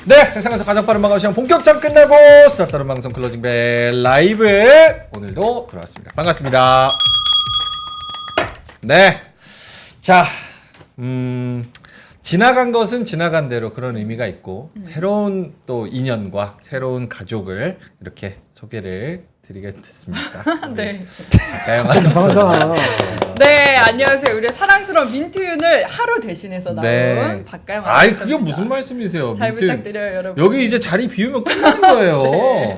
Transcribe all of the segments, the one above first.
네, 세상에서 가장 빠른 마감 시간 본격적 끝나고 수다 떠는 방송 클로징벨 라이브 오늘도 들어왔습니다. 반갑습니다. 네, 자, 지나간 것은 지나간 대로 그런 의미가 있고 새로운 또 인연과 새로운 가족을 이렇게 소개를 드리게 됐습니다. 네. 좀 이상하잖아. 네, 안녕하세요. 우리 사랑스러운 민트윤을 하루 대신해서 나온 네. 박가영 아이 아나운서입니다. 그게 무슨 말씀이세요? 잘 민트. 부탁드려요, 여러분. 여기 이제 자리 비우면 끝나는 거예요.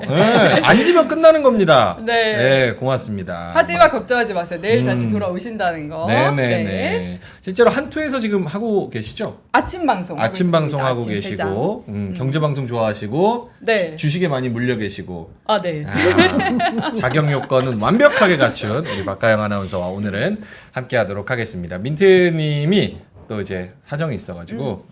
네. 앉으면 끝나는 겁니다. 네. 고맙습니다. 하지만 걱정하지 마세요. 내일 다시 돌아오신다는 거. 네네네. 네. 실제로 한투에서 지금 하고 계시죠? 아침 방송. 아침 방송 하고 아침 계시고, 경제 방송 좋아하시고, 네. 주식에 많이 물려 계시고, 아, 네. 자격 요건은 완벽하게 갖춘 우리 박가영 아나운서와 오늘은 함께하도록 하겠습니다. 민트님이 또 이제 사정이 있어가지고.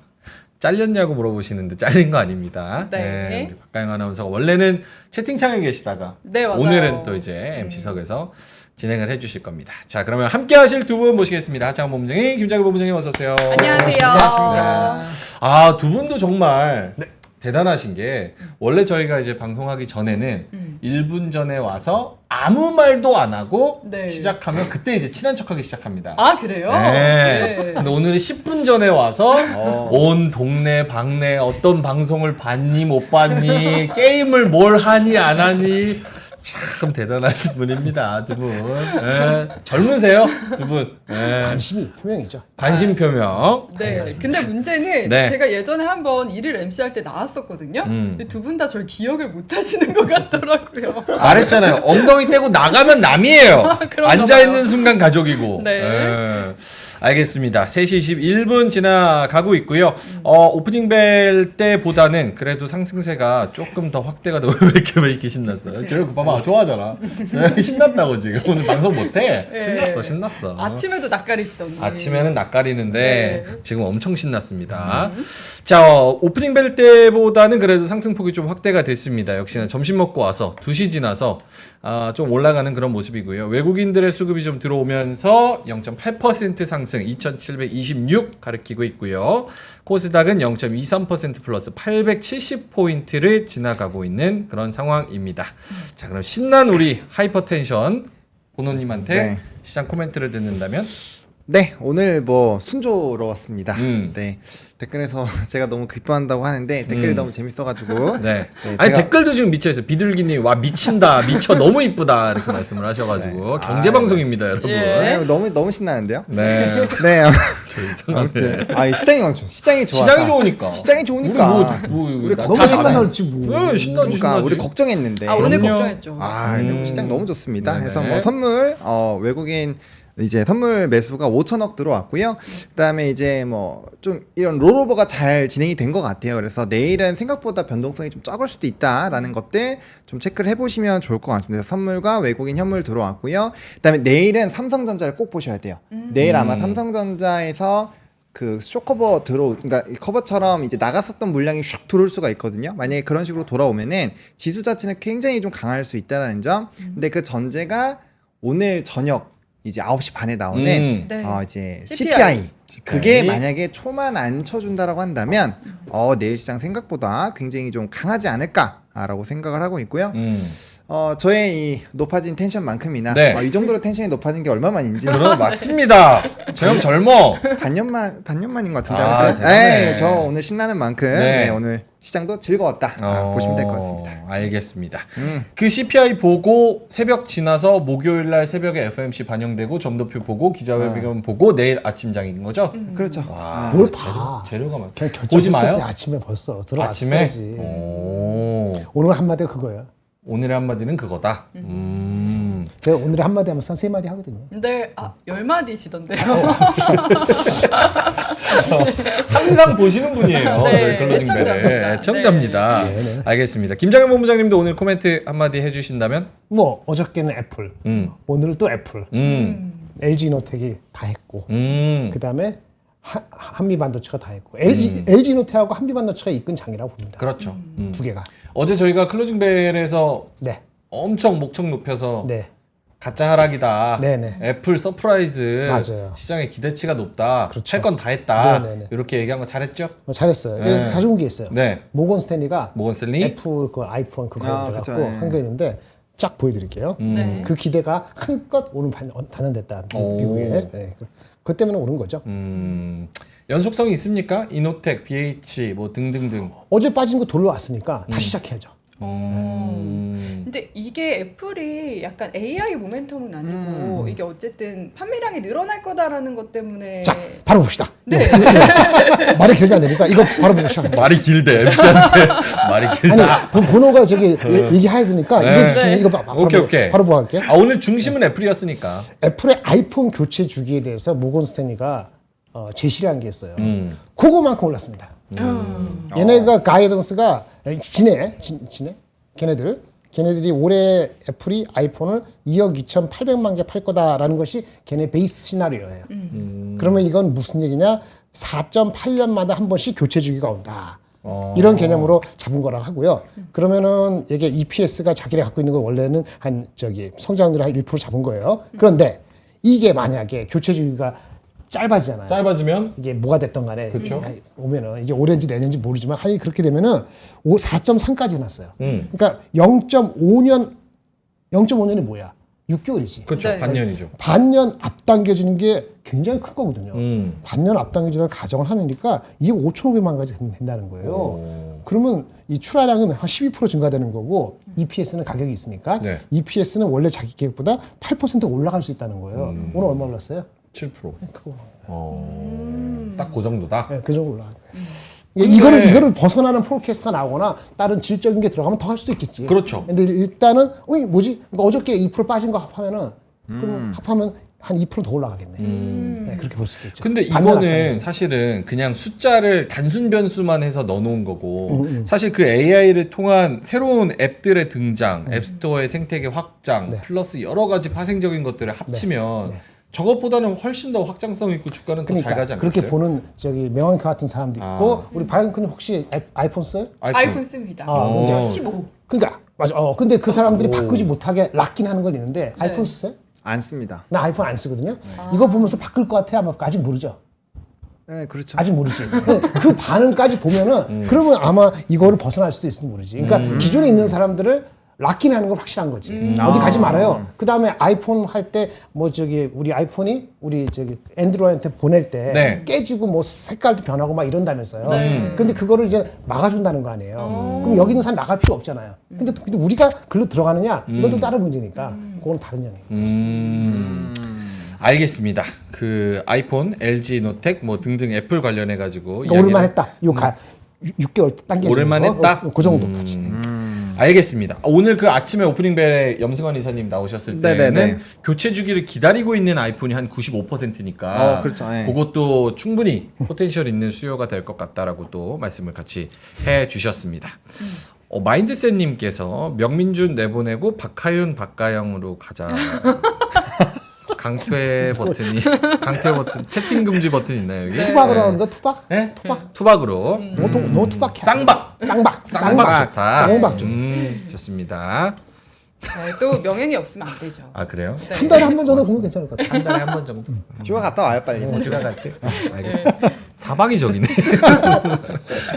잘렸냐고 물어보시는데 잘린 거 아닙니다. 네. 우리 박가영 아나운서가 원래는 채팅창에 계시다가 네, 맞아요. 오늘은 또 이제 MC석에서 진행을 해주실 겁니다. 자, 그러면 함께 하실 두 분 모시겠습니다. 하창원 본부장님, 김장일 본부장님 어서 오세요. 안녕하세요. 반갑습니다. 아, 두 분도 정말 대단하신 게 원래 저희가 이제 방송하기 전에는 1분 전에 와서 아무 말도 안 하고 네. 시작하면 그때 이제 친한 척하기 시작합니다. 아, 그래요? 네. 근데 오늘은 10분 전에 와서 온 동네 방네 어떤 방송을 봤니 못 봤니 게임을 뭘 하니 안 하니 참 대단하신 분입니다. 두 분. 예. 젊으세요 두 분. 예. 관심이 표명이죠. 관심 표명. 네. 근데 문제는 네. 제가 예전에 한번 일일 MC 할 때 나왔었거든요. 음. 근데 두 분 다 저를 기억을 못 하시는 것 같더라고요. 말했잖아요. 엉덩이 떼고 나가면 남이에요. 그런가 앉아있는 봐요. 순간 가족이고. 네. 예. 알겠습니다. 3시 21분 지나가고 있고요. 오프닝 벨 때보다는 그래도 상승세가 조금 더 확대가 되고 왜 이렇게 신났어요? 저희 봐봐 좋아하잖아. 신났다고 지금 오늘 방송 못해. 네. 신났어. 아침에도 낯가리시던데. 아침에는 낯가리는데 네. 지금 엄청 신났습니다. 자, 오프닝 벨 때보다는 그래도 상승폭이 좀 확대가 됐습니다. 역시나 점심 먹고 와서 2시 지나서 좀 올라가는 그런 모습이고요. 외국인들의 수급이 좀 들어오면서 0.8% 상승 2726 가리키고 있고요. 코스닥은 0.23% 플러스 870포인트를 지나가고 있는 그런 상황입니다. 자, 그럼 신난 우리 하이퍼텐션 본호님한테 네. 시장 코멘트를 듣는다면? 네, 오늘 뭐 순조로웠습니다. 음. 네, 댓글에서 제가 너무 기뻐한다고 하는데 댓글이 너무 재밌어가지고 네. 네, 아니 제가- 댓글도 지금 미쳐있어요. 비둘기님 와 미친다 미쳐 너무 이쁘다 이렇게 말씀을 하셔가지고 네. 경제 방송입니다 여러분. 예. 네, 너무 신나는데요. 네. 네, 저 이상하네. 아무튼 시장이 좋아서 시장이 좋으니까. 시장이 좋으니까. 우리 우리 다 너무 다 신나지 뭐. 네, 신나지 그러니까 신나지. 우리 걱정했는데. 아, 오늘 그럼요. 걱정했죠. 근데 뭐 시장 너무 좋습니다. 네네. 그래서 뭐 선물 외국인 이제 선물 매수가 5천억 들어왔고요. 그다음에 이제 뭐 좀 이런 롤오버가 잘 진행이 된 것 같아요. 그래서 내일은 생각보다 변동성이 좀 적을 수도 있다라는 것들 좀 체크를 해보시면 좋을 것 같습니다. 선물과 외국인 현물 들어왔고요. 그다음에 내일은 삼성전자를 꼭 보셔야 돼요. 내일 아마 삼성전자에서 그 쇼커버 그러니까 이 커버처럼 이제 나갔었던 물량이 슉 들어올 수가 있거든요. 만약에 그런 식으로 돌아오면은 지수 자체는 굉장히 좀 강할 수 있다라는 점. 근데 그 전제가 오늘 저녁 이제 9시 반에 나오는 네. 이제 CPI. 그게 만약에 초만 안 쳐준다라고 한다면 내일 시장 생각보다 굉장히 좀 강하지 않을까라고 생각을 하고 있고요. 저의 이 높아진 텐션만큼이나 네. 이 정도로 텐션이 높아진 게 얼마만인지 그럼 맞습니다. 저 형 젊어. 반년만인 것 같은데 아, 아무튼 대단해. 저 오늘 신나는 만큼 네. 오늘 시장도 즐거웠다 보시면 될 것 같습니다. 알겠습니다. 그 CPI 보고 새벽 지나서 목요일 날 새벽에 FOMC 반영되고 점도표 보고 기자회견 보고 내일 아침장인 거죠? 그렇죠. 와, 뭘 봐. 재료가 많. 그냥 보지 결정했었지. 마요. 아침에 벌써 아침에. 들어갔어야지. 오늘의 오늘 한마디가 그거야. 한마디는 그거다. 제가 오늘의 한마디 하면 한 3마디 하거든요. 근데 10마디시던데요. 항상 보시는 분이에요. 네, 저희 클로징 애청자입니다. 벨의 애청자입니다. 네. 네. 알겠습니다. 김장현 본부장님도 오늘 코멘트 한마디 해주신다면? 뭐 어저께는 애플, 오늘 또 애플, LG 이노텍이 다 했고, 그 다음에 한미반도체가 다 했고, LG 이노텍하고 한미반도체가 이끈 장이라고 봅니다. 그렇죠. 두 개가. 어제 저희가 클로징 벨에서 네, 엄청 목청 높여서 네. 가짜 하락이다. 네네. 애플 서프라이즈. 맞아요. 시장의 기대치가 높다. 그렇죠. 할 건 다 했다. 네네네. 이렇게 얘기한 거 잘했죠? 잘했어요. 네. 가져온 게 있어요. 네. 모건 스탠리가 모건 스탠리. 애플 그 아이폰 그거 아, 갖고 그쵸, 예. 한 게 있는데 쫙 보여드릴게요. 네. 그 기대가 한껏 오늘 반영됐다. 오. 미국에. 네. 그 때문에 오른 거죠. 연속성이 있습니까? 이노텍, BH 뭐 등등등. 어제 빠진 거 돌려왔으니까 다시 시작해야죠. 근데 이게 애플이 약간 AI 모멘텀은 아니고 이게 어쨌든 판매량이 늘어날 거다라는 것 때문에 자, 바로 봅시다. 네. 말이 길지 않으니까 이거 바로 보고 시작해요. 말이 길대 MC한테. 말이 길다. 아니 번호가 저기 얘기해야 되니까 네. 이게 중요해. 이거 바로 오케이. 바로 보고 할게요. 아, 오늘 중심은 애플이었으니까. 애플의 아이폰 교체 주기에 대해서 모건 스탠리가 제시를 한 게 있어요. 음. 그거만큼 올랐습니다. 얘네가 가이던스가 지네 걔네들이 올해 애플이 아이폰을 2억 2,800만 개 팔 거다라는 것이 걔네 베이스 시나리오예요. 그러면 이건 무슨 얘기냐? 4.8년마다 한 번씩 교체 주기가 온다. 이런 개념으로 잡은 거라 하고요. 그러면은 이게 EPS가 자기네 갖고 있는 거 원래는 한 성장률 한 1% 잡은 거예요. 그런데 이게 만약에 교체 주기가 짧아지잖아요. 짧아지면 이게 뭐가 됐던 간에 그쵸. 오면은 이게 올해인지 내년인지 모르지만 하여간 그렇게 되면은 4.3까지 해놨어요. 음. 그러니까 0.5년이 뭐야? 6개월이지. 그렇죠. 네. 반년이죠. 반년 앞당겨주는 게 굉장히 큰 거거든요. 음. 반년 앞당겨주는 가정을 하니까 이게 5,500만 가지 된다는 거예요. 그러면 이 출하량은 한 12% 증가되는 거고 EPS는 가격이 있으니까 네. EPS는 원래 자기 계획보다 8% 올라갈 수 있다는 거예요. 오늘 얼마 올랐어요? 7%. 그거. 딱 그 정도다. 네, 그 정도 올라가요. 근데- 이거를 벗어나는 포캐스트가 나오거나 다른 질적인 게 들어가면 더 할 수도 있겠지. 그렇죠. 근데 일단은 뭐지? 그러니까 어저께 2% 빠진 거 합하면은 그럼 합하면 한 2% 더 올라가겠네. 네, 그렇게 볼 수 있겠죠. 근데 반년 이거는 앞당겨서. 사실은 그냥 숫자를 단순 변수만 해서 넣어놓은 거고 사실 그 AI를 통한 새로운 앱들의 등장, 앱스토어의 생태계 확장, 네. 플러스 여러 가지 파생적인 것들을 합치면 저것보다는 훨씬 더 확장성 있고 주가는 더 잘 가지 않겠어요? 그렇게 보는 명언가 같은 사람도 있고 우리 바이언크는 혹시 아이폰 써요? 아이폰 씁니다. 아, 저 오. 15. 그러니까 맞아. 근데 그 사람들이 바꾸지 못하게 락긴 하는 건 있는데 아이폰 쓰세요? 안 씁니다. 나 아이폰 안 쓰거든요. 이거 보면서 바꿀 것 같아? 아마 아직 모르죠. 네, 그렇죠. 아직 모르지. 그 반응까지 보면은 그러면 아마 이거를 벗어날 수도 있을지 모르지. 그러니까 기존에 있는 사람들을 락인하는 건 확실한 거지. 어디 가지 말아요. 그 다음에 아이폰 할 때 우리 아이폰이 우리 앤드로이드한테 보낼 때 네. 깨지고 뭐 색깔도 변하고 막 이런다면서요. 네. 근데 그거를 이제 막아준다는 거 아니에요. 그럼 여기 있는 사람 나갈 필요 없잖아요. 근데 우리가 글로 들어가느냐 이건 또 다른 문제니까 그건 다른 영역이에요. 알겠습니다. 그 아이폰, LG 노텍 뭐 등등 애플 관련해 가지고 그러니까 오를만했다. 6개월 당겨지는 오를만했다? 그 정도까지. 알겠습니다. 오늘 그 아침에 오프닝벨에 염승환 이사님 나오셨을 때는 네네네. 교체 주기를 기다리고 있는 아이폰이 한 95%니까 그렇죠. 예. 그것도 충분히 포텐셜 있는 수요가 될 것 같다라고 또 말씀을 같이 해주셨습니다. 마인드셋님께서 명민준 내보내고 박하윤 박가영으로 가자. 강퇴 버튼 채팅 금지 버튼 있나요 여기? 투박으로 하는 거 투박? 네? 투박? 투박으로 너 투박해. 쌍박 쌍박 좋다. 쌍박 좋습니다. 네, 또 명예이 없으면 안 되죠. 아 그래요? 네. 한 달에 한 번 정도 보면 괜찮을 것 같아. 한 달에 한 번 정도. 휴가 갔다 와요 빨리. 휴가 갈 때. 알겠습니다. 사방이적이네.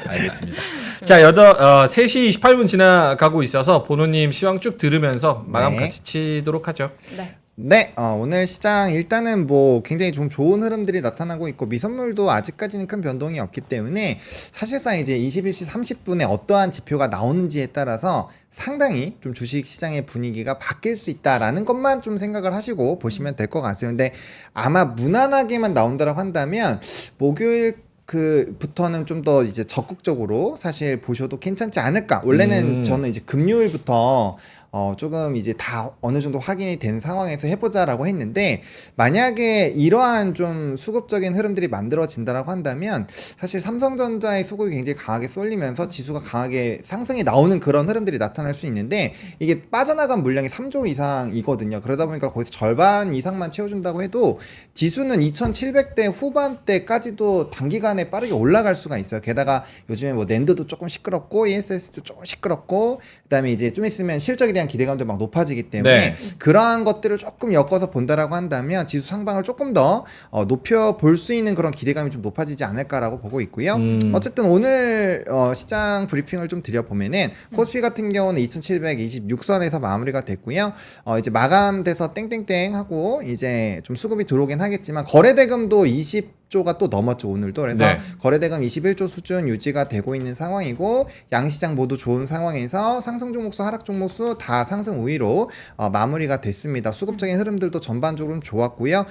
알겠습니다. 자, 3시 28분 지나가고 있어서 보노님 시황 쭉 들으면서 마감 네. 같이 치도록 하죠. 네. 네, 오늘 시장 일단은 뭐 굉장히 좀 좋은 흐름들이 나타나고 있고 미선물도 아직까지는 큰 변동이 없기 때문에 사실상 이제 21시 30분에 어떠한 지표가 나오는지에 따라서 상당히 좀 주식 시장의 분위기가 바뀔 수 있다라는 것만 좀 생각을 하시고 보시면 될 것 같아요. 근데 아마 무난하게만 나온다라고 한다면 목요일 부터는 좀 더 이제 적극적으로 사실 보셔도 괜찮지 않을까. 원래는 저는 이제 금요일부터 조금 이제 다 어느 정도 확인이 된 상황에서 해보자라고 했는데 만약에 이러한 좀 수급적인 흐름들이 만들어진다라고 한다면 사실 삼성전자의 수급이 굉장히 강하게 쏠리면서 지수가 강하게 상승이 나오는 그런 흐름들이 나타날 수 있는데 이게 빠져나간 물량이 3조 이상이거든요. 그러다 보니까 거기서 절반 이상만 채워준다고 해도 지수는 2700대 후반대까지도 단기간에 빠르게 올라갈 수가 있어요. 게다가 요즘에 뭐 낸드도 조금 시끄럽고 ESS도 조금 시끄럽고 그다음에 이제 좀 있으면 실적에 대한 대한 기대감도 막 높아지기 때문에 네. 그러한 것들을 조금 엮어서 본다라고 한다면 지수 상방을 조금 더 높여 볼 수 있는 그런 기대감이 좀 높아지지 않을까라고 보고 있고요. 어쨌든 오늘 시장 브리핑을 좀 드려보면은 코스피 같은 경우는 2,726선에서 마무리가 됐고요. 이제 마감돼서 땡땡땡 하고 이제 좀 수급이 들어오긴 하겠지만 거래대금도 20조가 또 넘었죠 오늘도. 그래서 네. 거래대금 21조 수준 유지가 되고 있는 상황이고 양시장 모두 좋은 상황에서 상승 종목수 하락 종목수 다 상승 우위로 마무리가 됐습니다. 수급적인 흐름들도 전반적으로 좋았고요.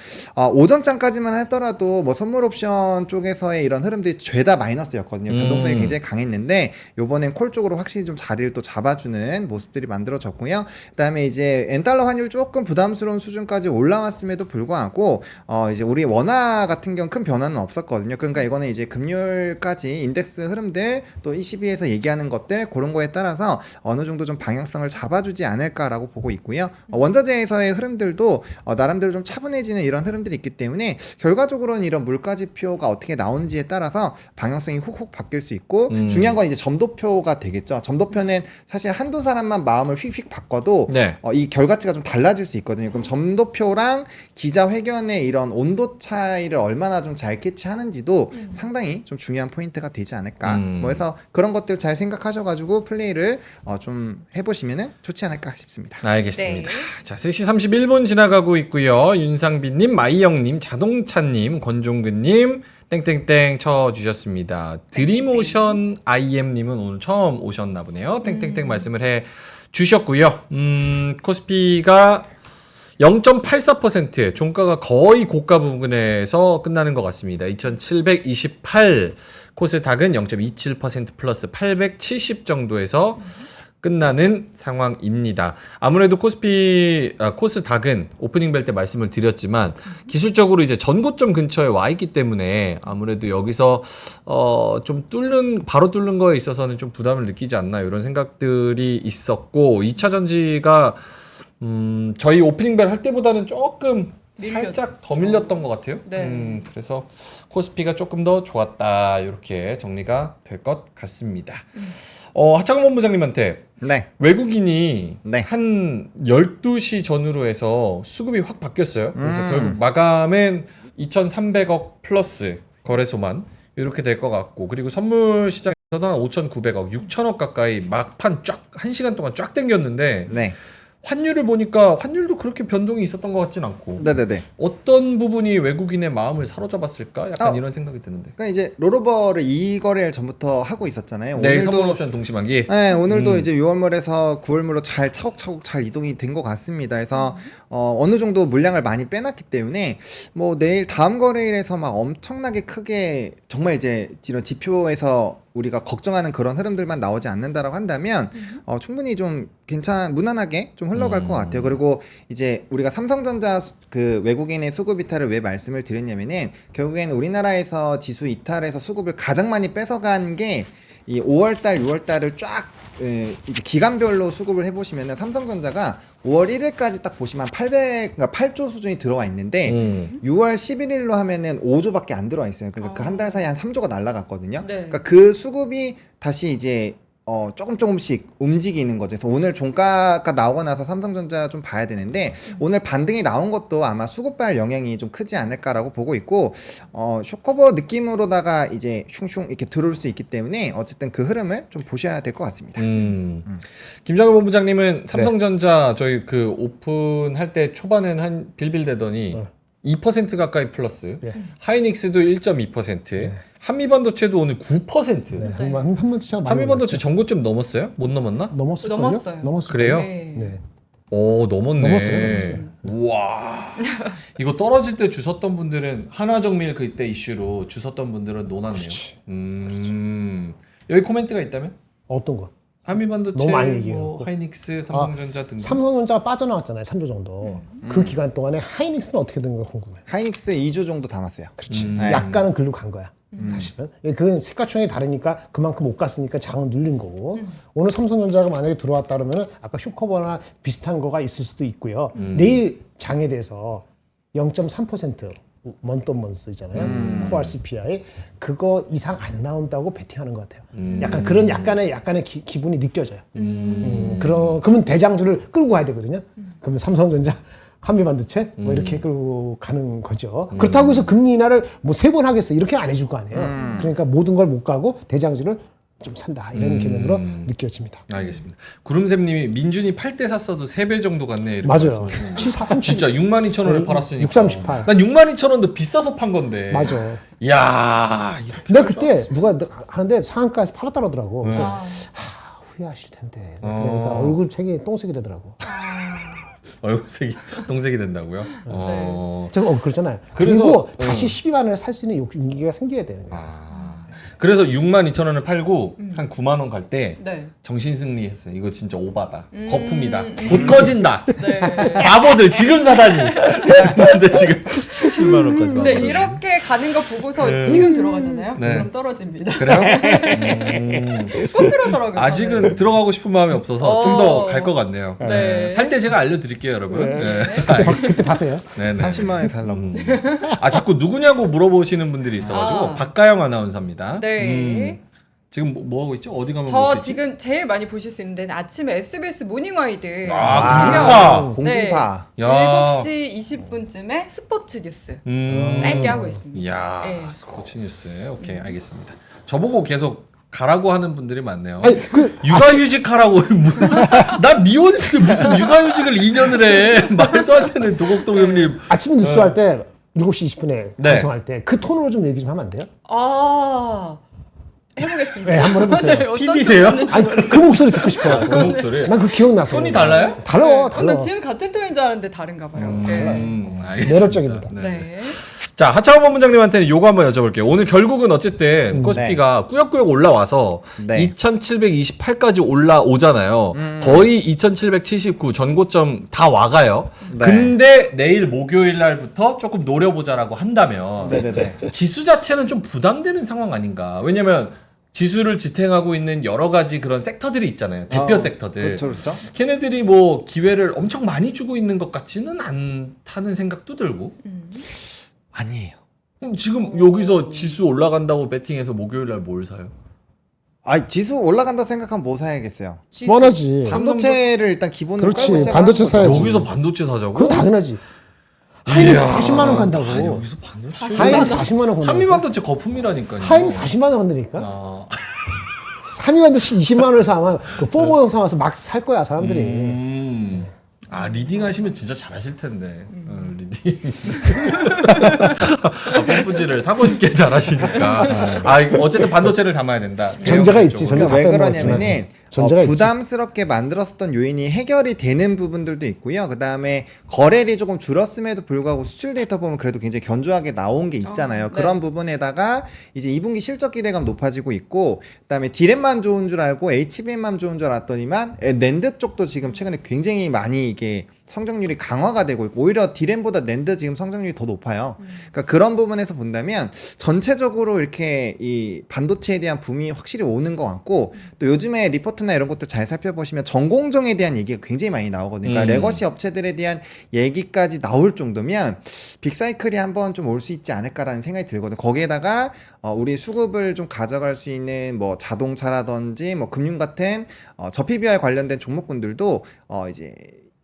오전장까지만 하더라도 뭐 선물 옵션 쪽에서의 이런 흐름들이 죄다 마이너스였거든요. 변동성이 굉장히 강했는데 요번엔 콜 쪽으로 확실히 좀 자리를 또 잡아주는 모습들이 만들어졌고요. 그다음에 이제 엔달러 환율 조금 부담스러운 수준까지 올라왔음에도 불구하고 이제 우리 원화 같은 경우 큰 변화는 없었거든요. 그러니까 이거는 이제 금요일까지 인덱스 흐름들 또 ECB에서 얘기하는 것들 그런 거에 따라서 어느 정도 좀 방향성을 잡아주지 않을까라고 보고 있고요. 원자재에서의 흐름들도 나름대로 좀 차분해지는 이런 흐름들이 있기 때문에 결과적으로는 이런 물가지표가 어떻게 나오는지에 따라서 방향성이 훅훅 바뀔 수 있고 중요한 건 이제 점도표가 되겠죠. 점도표는 사실 한두 사람만 마음을 휙휙 바꿔도 네. 이 결과치가 좀 달라질 수 있거든요. 그럼 점도표랑 기자회견의 이런 온도 차이를 얼마나 좀 잘 캐치하는지도 상당히 좀 중요한 포인트가 되지 않을까. 뭐 해서 그런 것들 잘 생각하셔가지고 플레이를 좀 해보시면은 좋지 않을까 싶습니다. 알겠습니다. 네. 자, 3시 31분 지나가고 있고요. 윤상빈님, 마이영님, 자동차님, 권종근님, 땡땡땡 쳐주셨습니다. 드림오션 IM님은 오늘 처음 오셨나 보네요. 땡땡땡 말씀을 해 주셨고요. 코스피가 0.84% 종가가 거의 고가 부근에서 끝나는 것 같습니다. 2728 코스닥은 0.27% 플러스 870 정도에서 끝나는 상황입니다. 아무래도 코스닥은 오프닝 벨 때 말씀을 드렸지만 기술적으로 이제 전고점 근처에 와 있기 때문에 아무래도 여기서 좀 바로 뚫는 거에 있어서는 좀 부담을 느끼지 않나 이런 생각들이 있었고 2차 전지가 저희 오프닝 벨 할 때보다는 조금 살짝 더 밀렸던 것 같아요. 네. 그래서 코스피가 조금 더 좋았다 이렇게 정리가 될 것 같습니다. 하창원 본부장님한테 네. 외국인이 네. 한 12시 전후로 해서 수급이 확 바뀌었어요. 그래서 결국 마감은 2,300억 플러스 거래소만 이렇게 될 것 같고 그리고 선물 시장에서는 한 5,900억, 6,000억 가까이 막판 쫙 1시간 동안 쫙 당겼는데 네. 환율을 보니까 환율도 그렇게 변동이 있었던 것 같진 않고 네네네. 어떤 부분이 외국인의 마음을 사로잡았을까? 약간 이런 생각이 드는데. 그러니까 이제 롤오버를 이 거래를 전부터 하고 있었잖아요. 내일 선물옵션 동시만기. 네, 오늘도 이제 6월물에서 9월물로 잘 차곡차곡 잘 이동이 된 것 같습니다. 그래서 어느 정도 물량을 많이 빼놨기 때문에 뭐 내일 다음 거래일에서 막 엄청나게 크게 정말 이제 이런 지표에서 우리가 걱정하는 그런 흐름들만 나오지 않는다라고 한다면 충분히 좀 무난하게 좀 흘러갈 것 같아요. 그리고 이제 우리가 삼성전자 그 외국인의 수급 이탈을 왜 말씀을 드렸냐면은 결국에는 우리나라에서 지수 이탈에서 수급을 가장 많이 뺏어간 게 이 5월달, 6월달을 쫙 이제 기간별로 수급을 해보시면은 삼성전자가 5월 1일까지 딱 보시면 그러니까 8조 수준이 들어와 있는데 6월 11일로 하면은 5조밖에 안 들어와 있어요. 그러니까 그 한 달 사이에 한 3조가 날라갔거든요. 네. 그러니까 그 수급이 다시 이제 조금씩 움직이는 거죠. 그래서 오늘 종가가 나오고 나서 삼성전자 좀 봐야 되는데 오늘 반등이 나온 것도 아마 수급발 영향이 좀 크지 않을까라고 보고 있고 쇼커버 느낌으로다가 이제 슝슝 이렇게 들어올 수 있기 때문에 어쨌든 그 흐름을 좀 보셔야 될 것 같습니다. 김정일 본부장님은 삼성전자 저희 그 오픈할 때 초반에는 한 빌빌대더니 2% 가까이 플러스, 하이닉스도 1.2%, 한미반도체도 오늘 9%. 네, 한번 제가 많이 한미반도체 전고점 넘었어요? 못 넘었나? 넘었을걸요? 넘었어요. 넘었을 그래요? 네. 네. 오, 넘었네. 넘었어요. 우와. 이거 떨어질 때 주웠던 분들은 한화정밀 그때 이슈로 주웠던 분들은 논았네요. 여기 코멘트가 있다면? 어떤 거? 한미반도체, 너무 많이 얘기해요. 하이닉스, 삼성전자 등등. 삼성전자가 빠져나왔잖아요. 3조 정도. 그 기간 동안에 하이닉스는 어떻게 된 건가 궁금해요. 하이닉스 2조 정도 담았어요. 그렇지. 네. 약간은 글로 간 거야. 사실은. 그건 시가총액이 다르니까 그만큼 못 갔으니까 장은 눌린 거고. 오늘 삼성전자가 만약에 들어왔다 그러면 아까 쇼커버나 비슷한 거가 있을 수도 있고요. 내일 장에 대해서 0.3% 먼 있잖아요. 코알 CPI 그거 이상 안 나온다고 베팅하는 것 같아요. 약간 그런 약간의 기분이 느껴져요. 그러면 대장주를 끌고 가야 되거든요. 그러면 삼성전자, 한미반도체 뭐 이렇게 끌고 가는 거죠. 그렇다고 해서 금리 인하를 뭐 3번 하겠어 이렇게 안 해줄 거 아니에요. 그러니까 모든 걸 못 가고 대장주를 좀 산다 이런 개념으로 느껴집니다. 알겠습니다. 구름샘님이 민준이 8대 샀어도 3배 정도 갔네 이렇게 맞아요. 말씀하시네요. 진짜 62,000원을 팔았으니까. 638. 난 62,000원도 비싸서 판 건데. 맞아. 이야. 이렇게 근데 할 줄 그때 알았어. 누가 하는데 상한가에서 팔았다 그러더라고. 그래서 아, 후회하실 텐데. 그러니까 얼굴 색이 똥색이 되더라고. 얼굴색이 동색이 된다고요? 제가 그러잖아요. 그래서- 그리고 다시 12만 원에 살 수 있는 용기가 생겨야 되는 거예요. 그래서 62,000원을 팔고 한 9만 원 갈 때 네. 정신승리했어요. 이거 진짜 오바다. 거품이다. 곧 꺼진다. 네. 바보들 지금 사다니. 근데 지금 17만 원까지 근데 와버렸네. 이렇게 가는 거 보고서 지금 들어가잖아요. 네. 그럼 떨어집니다. 그래요? 꼭 그러더라고요. 아직은 들어가고 싶은 마음이 없어서 좀 더 갈 것 같네요. 네. 살 때 제가 알려드릴게요, 여러분. 네. 그때 봤어요. 네네. 30만 원에 살라고. 아 자꾸 누구냐고 물어보시는 분들이 있어가지고 아. 박가영 아나운서입니다. 네. 지금 뭐 하고 있죠? 어디 가면 저 볼 수 있지? 지금 제일 많이 보실 수 있는 데는 아침에 SBS 모닝와이드 아, 진짜 공중파. 공중파. 야. 7시 20분쯤에 스포츠 뉴스 음. 짧게 하고 있습니다. 이야 네. 스포츠 뉴스. 오케이 알겠습니다. 저보고 계속 가라고 하는 분들이 많네요. 아니, 그 육아휴직 하라고 무슨 나 미혼인데 무슨 육아휴직을 2년을 해. 말도 안 되는 도곡동 형님. 아침 뉴스 할 때 7시 20분에 네. 방송할 때 그 톤으로 좀 얘기 좀 하면 안 돼요? 아 해보겠습니다. 네, 한번 해보세요. 네, 어떤 PD세요? 톤인지 아니 그 목소리 듣고 싶어요. 그 목소리. 난 그 기억나서. 톤이 달라요? 달라. 나 지금 같은 톤인 줄 알았는데 다른가 봐요. 네. 알겠습니다. 매력적입니다. 네. 자, 하창원 본부장님한테는 요거 한번 여쭤볼게요. 오늘 결국은 어쨌든 코스피가 꾸역꾸역 올라와서 네. 2728까지 올라오잖아요. 거의 2779 전고점 다 와가요. 네. 근데 내일 목요일 날부터 조금 노려보자라고 한다면 네네네. 지수 자체는 좀 부담되는 상황 아닌가. 왜냐면 지수를 지탱하고 있는 여러 가지 그런 섹터들이 있잖아요. 대표 섹터들. 그렇죠, 그렇죠. 걔네들이 뭐 기회를 엄청 많이 주고 있는 것 같지는 않다는 생각도 들고. 아니에요. 그럼 지금 여기서 지수 올라간다고 베팅해서 목요일 날 뭘 사요? 아, 지수 올라간다 생각하면 뭐 사야겠어요? 뻔하지. 반도체를 일단 기본으로 그렇지, 깔고 시작을 반도체 하는 거죠. 사야지. 여기서 반도체 사자고? 그건 당연하지. 하이닉스 이야. 40만 원 간다고. 아, 여기서 반도체. 하이닉스 40만 원 간다고. 한미반도체 거품이라니까요. 하이닉스 40만 원 간다니까. 아, 한미반도체 20만 원에서 아마 그 포모 영상 와서 막 살 거야 사람들이. 아 리딩 하시면 진짜 잘하실 텐데. 리딩. 아, 펌프지를 사고 싶게 잘하시니까. 아 어쨌든 반도체를 담아야 된다. 전제가 있지, 쪽으로. 그러니까 왜 앞에 그러냐면은 먹었지만 전제가 있지. 부담스럽게 만들었었던 요인이 해결이 되는 부분들도 있고요. 그 다음에 거래량이 조금 줄었음에도 불구하고 수출 데이터 보면 그래도 굉장히 견조하게 나온 게 있잖아요. 네. 그런 부분에다가 이제 2분기 실적 기대감 높아지고 있고, 그다음에 디램만 좋은 줄 알고 HBM만 좋은 줄 알았더니만 낸드 쪽도 지금 최근에 굉장히 많이 이게 성장률이 강화가 되고 있고, 오히려 디램보다 낸드 지금 성장률이 더 높아요. 그러니까 그런 부분에서 본다면 전체적으로 이렇게 이 반도체에 대한 붐이 확실히 오는 것 같고, 또 요즘에 리포트나 이런 것도 잘 살펴보시면 전공정에 대한 얘기가 굉장히 많이 나오거든요. 그러니까 레거시 업체들에 대한 얘기까지 나올 정도면 빅사이클이 한번 좀 올 수 있지 않을까라는 생각이 들거든요. 거기에다가 우리 수급을 좀 가져갈 수 있는 뭐 자동차라든지 뭐 금융 같은 저PBR 관련된 종목군들도 이제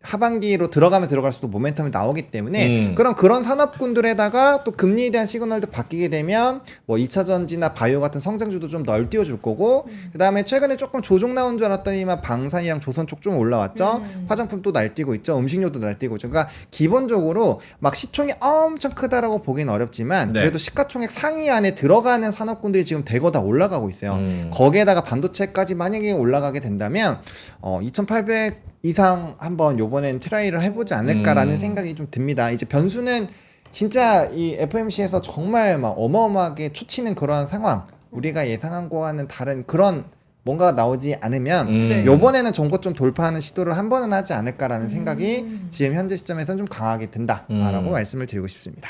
하반기로 들어가면 들어갈수록 모멘텀이 나오기 때문에 그런 산업군들에다가 또 금리에 대한 시그널도 바뀌게 되면 뭐 2차전지나 바이오 같은 성장주도 좀 널띄워줄 거고, 그 다음에 최근에 조금 조정 나온 줄 알았더니만 방산이랑 조선 쪽 좀 올라왔죠. 화장품도 날뛰고 있죠. 음식료도 날뛰고 있죠. 그러니까 기본적으로 막 시총이 엄청 크다라고 보기는 어렵지만 네. 그래도 시가총액 상위 안에 들어가는 산업군들이 지금 대거 다 올라가고 있어요. 거기에다가 반도체까지 만약에 올라가게 된다면 2,800 이상 한번 요번엔 트라이를 해보지 않을까라는 생각이 좀 듭니다. 이제 변수는 진짜 이 FOMC에서 정말 막 어마어마하게 초치는 그러한 상황, 우리가 예상한 거와는 다른 그런 뭔가 나오지 않으면 네. 요번에는 전고점 돌파하는 시도를 한 번은 하지 않을까라는 생각이 지금 현재 시점에서는 좀 강하게 든다라고 말씀을 드리고 싶습니다.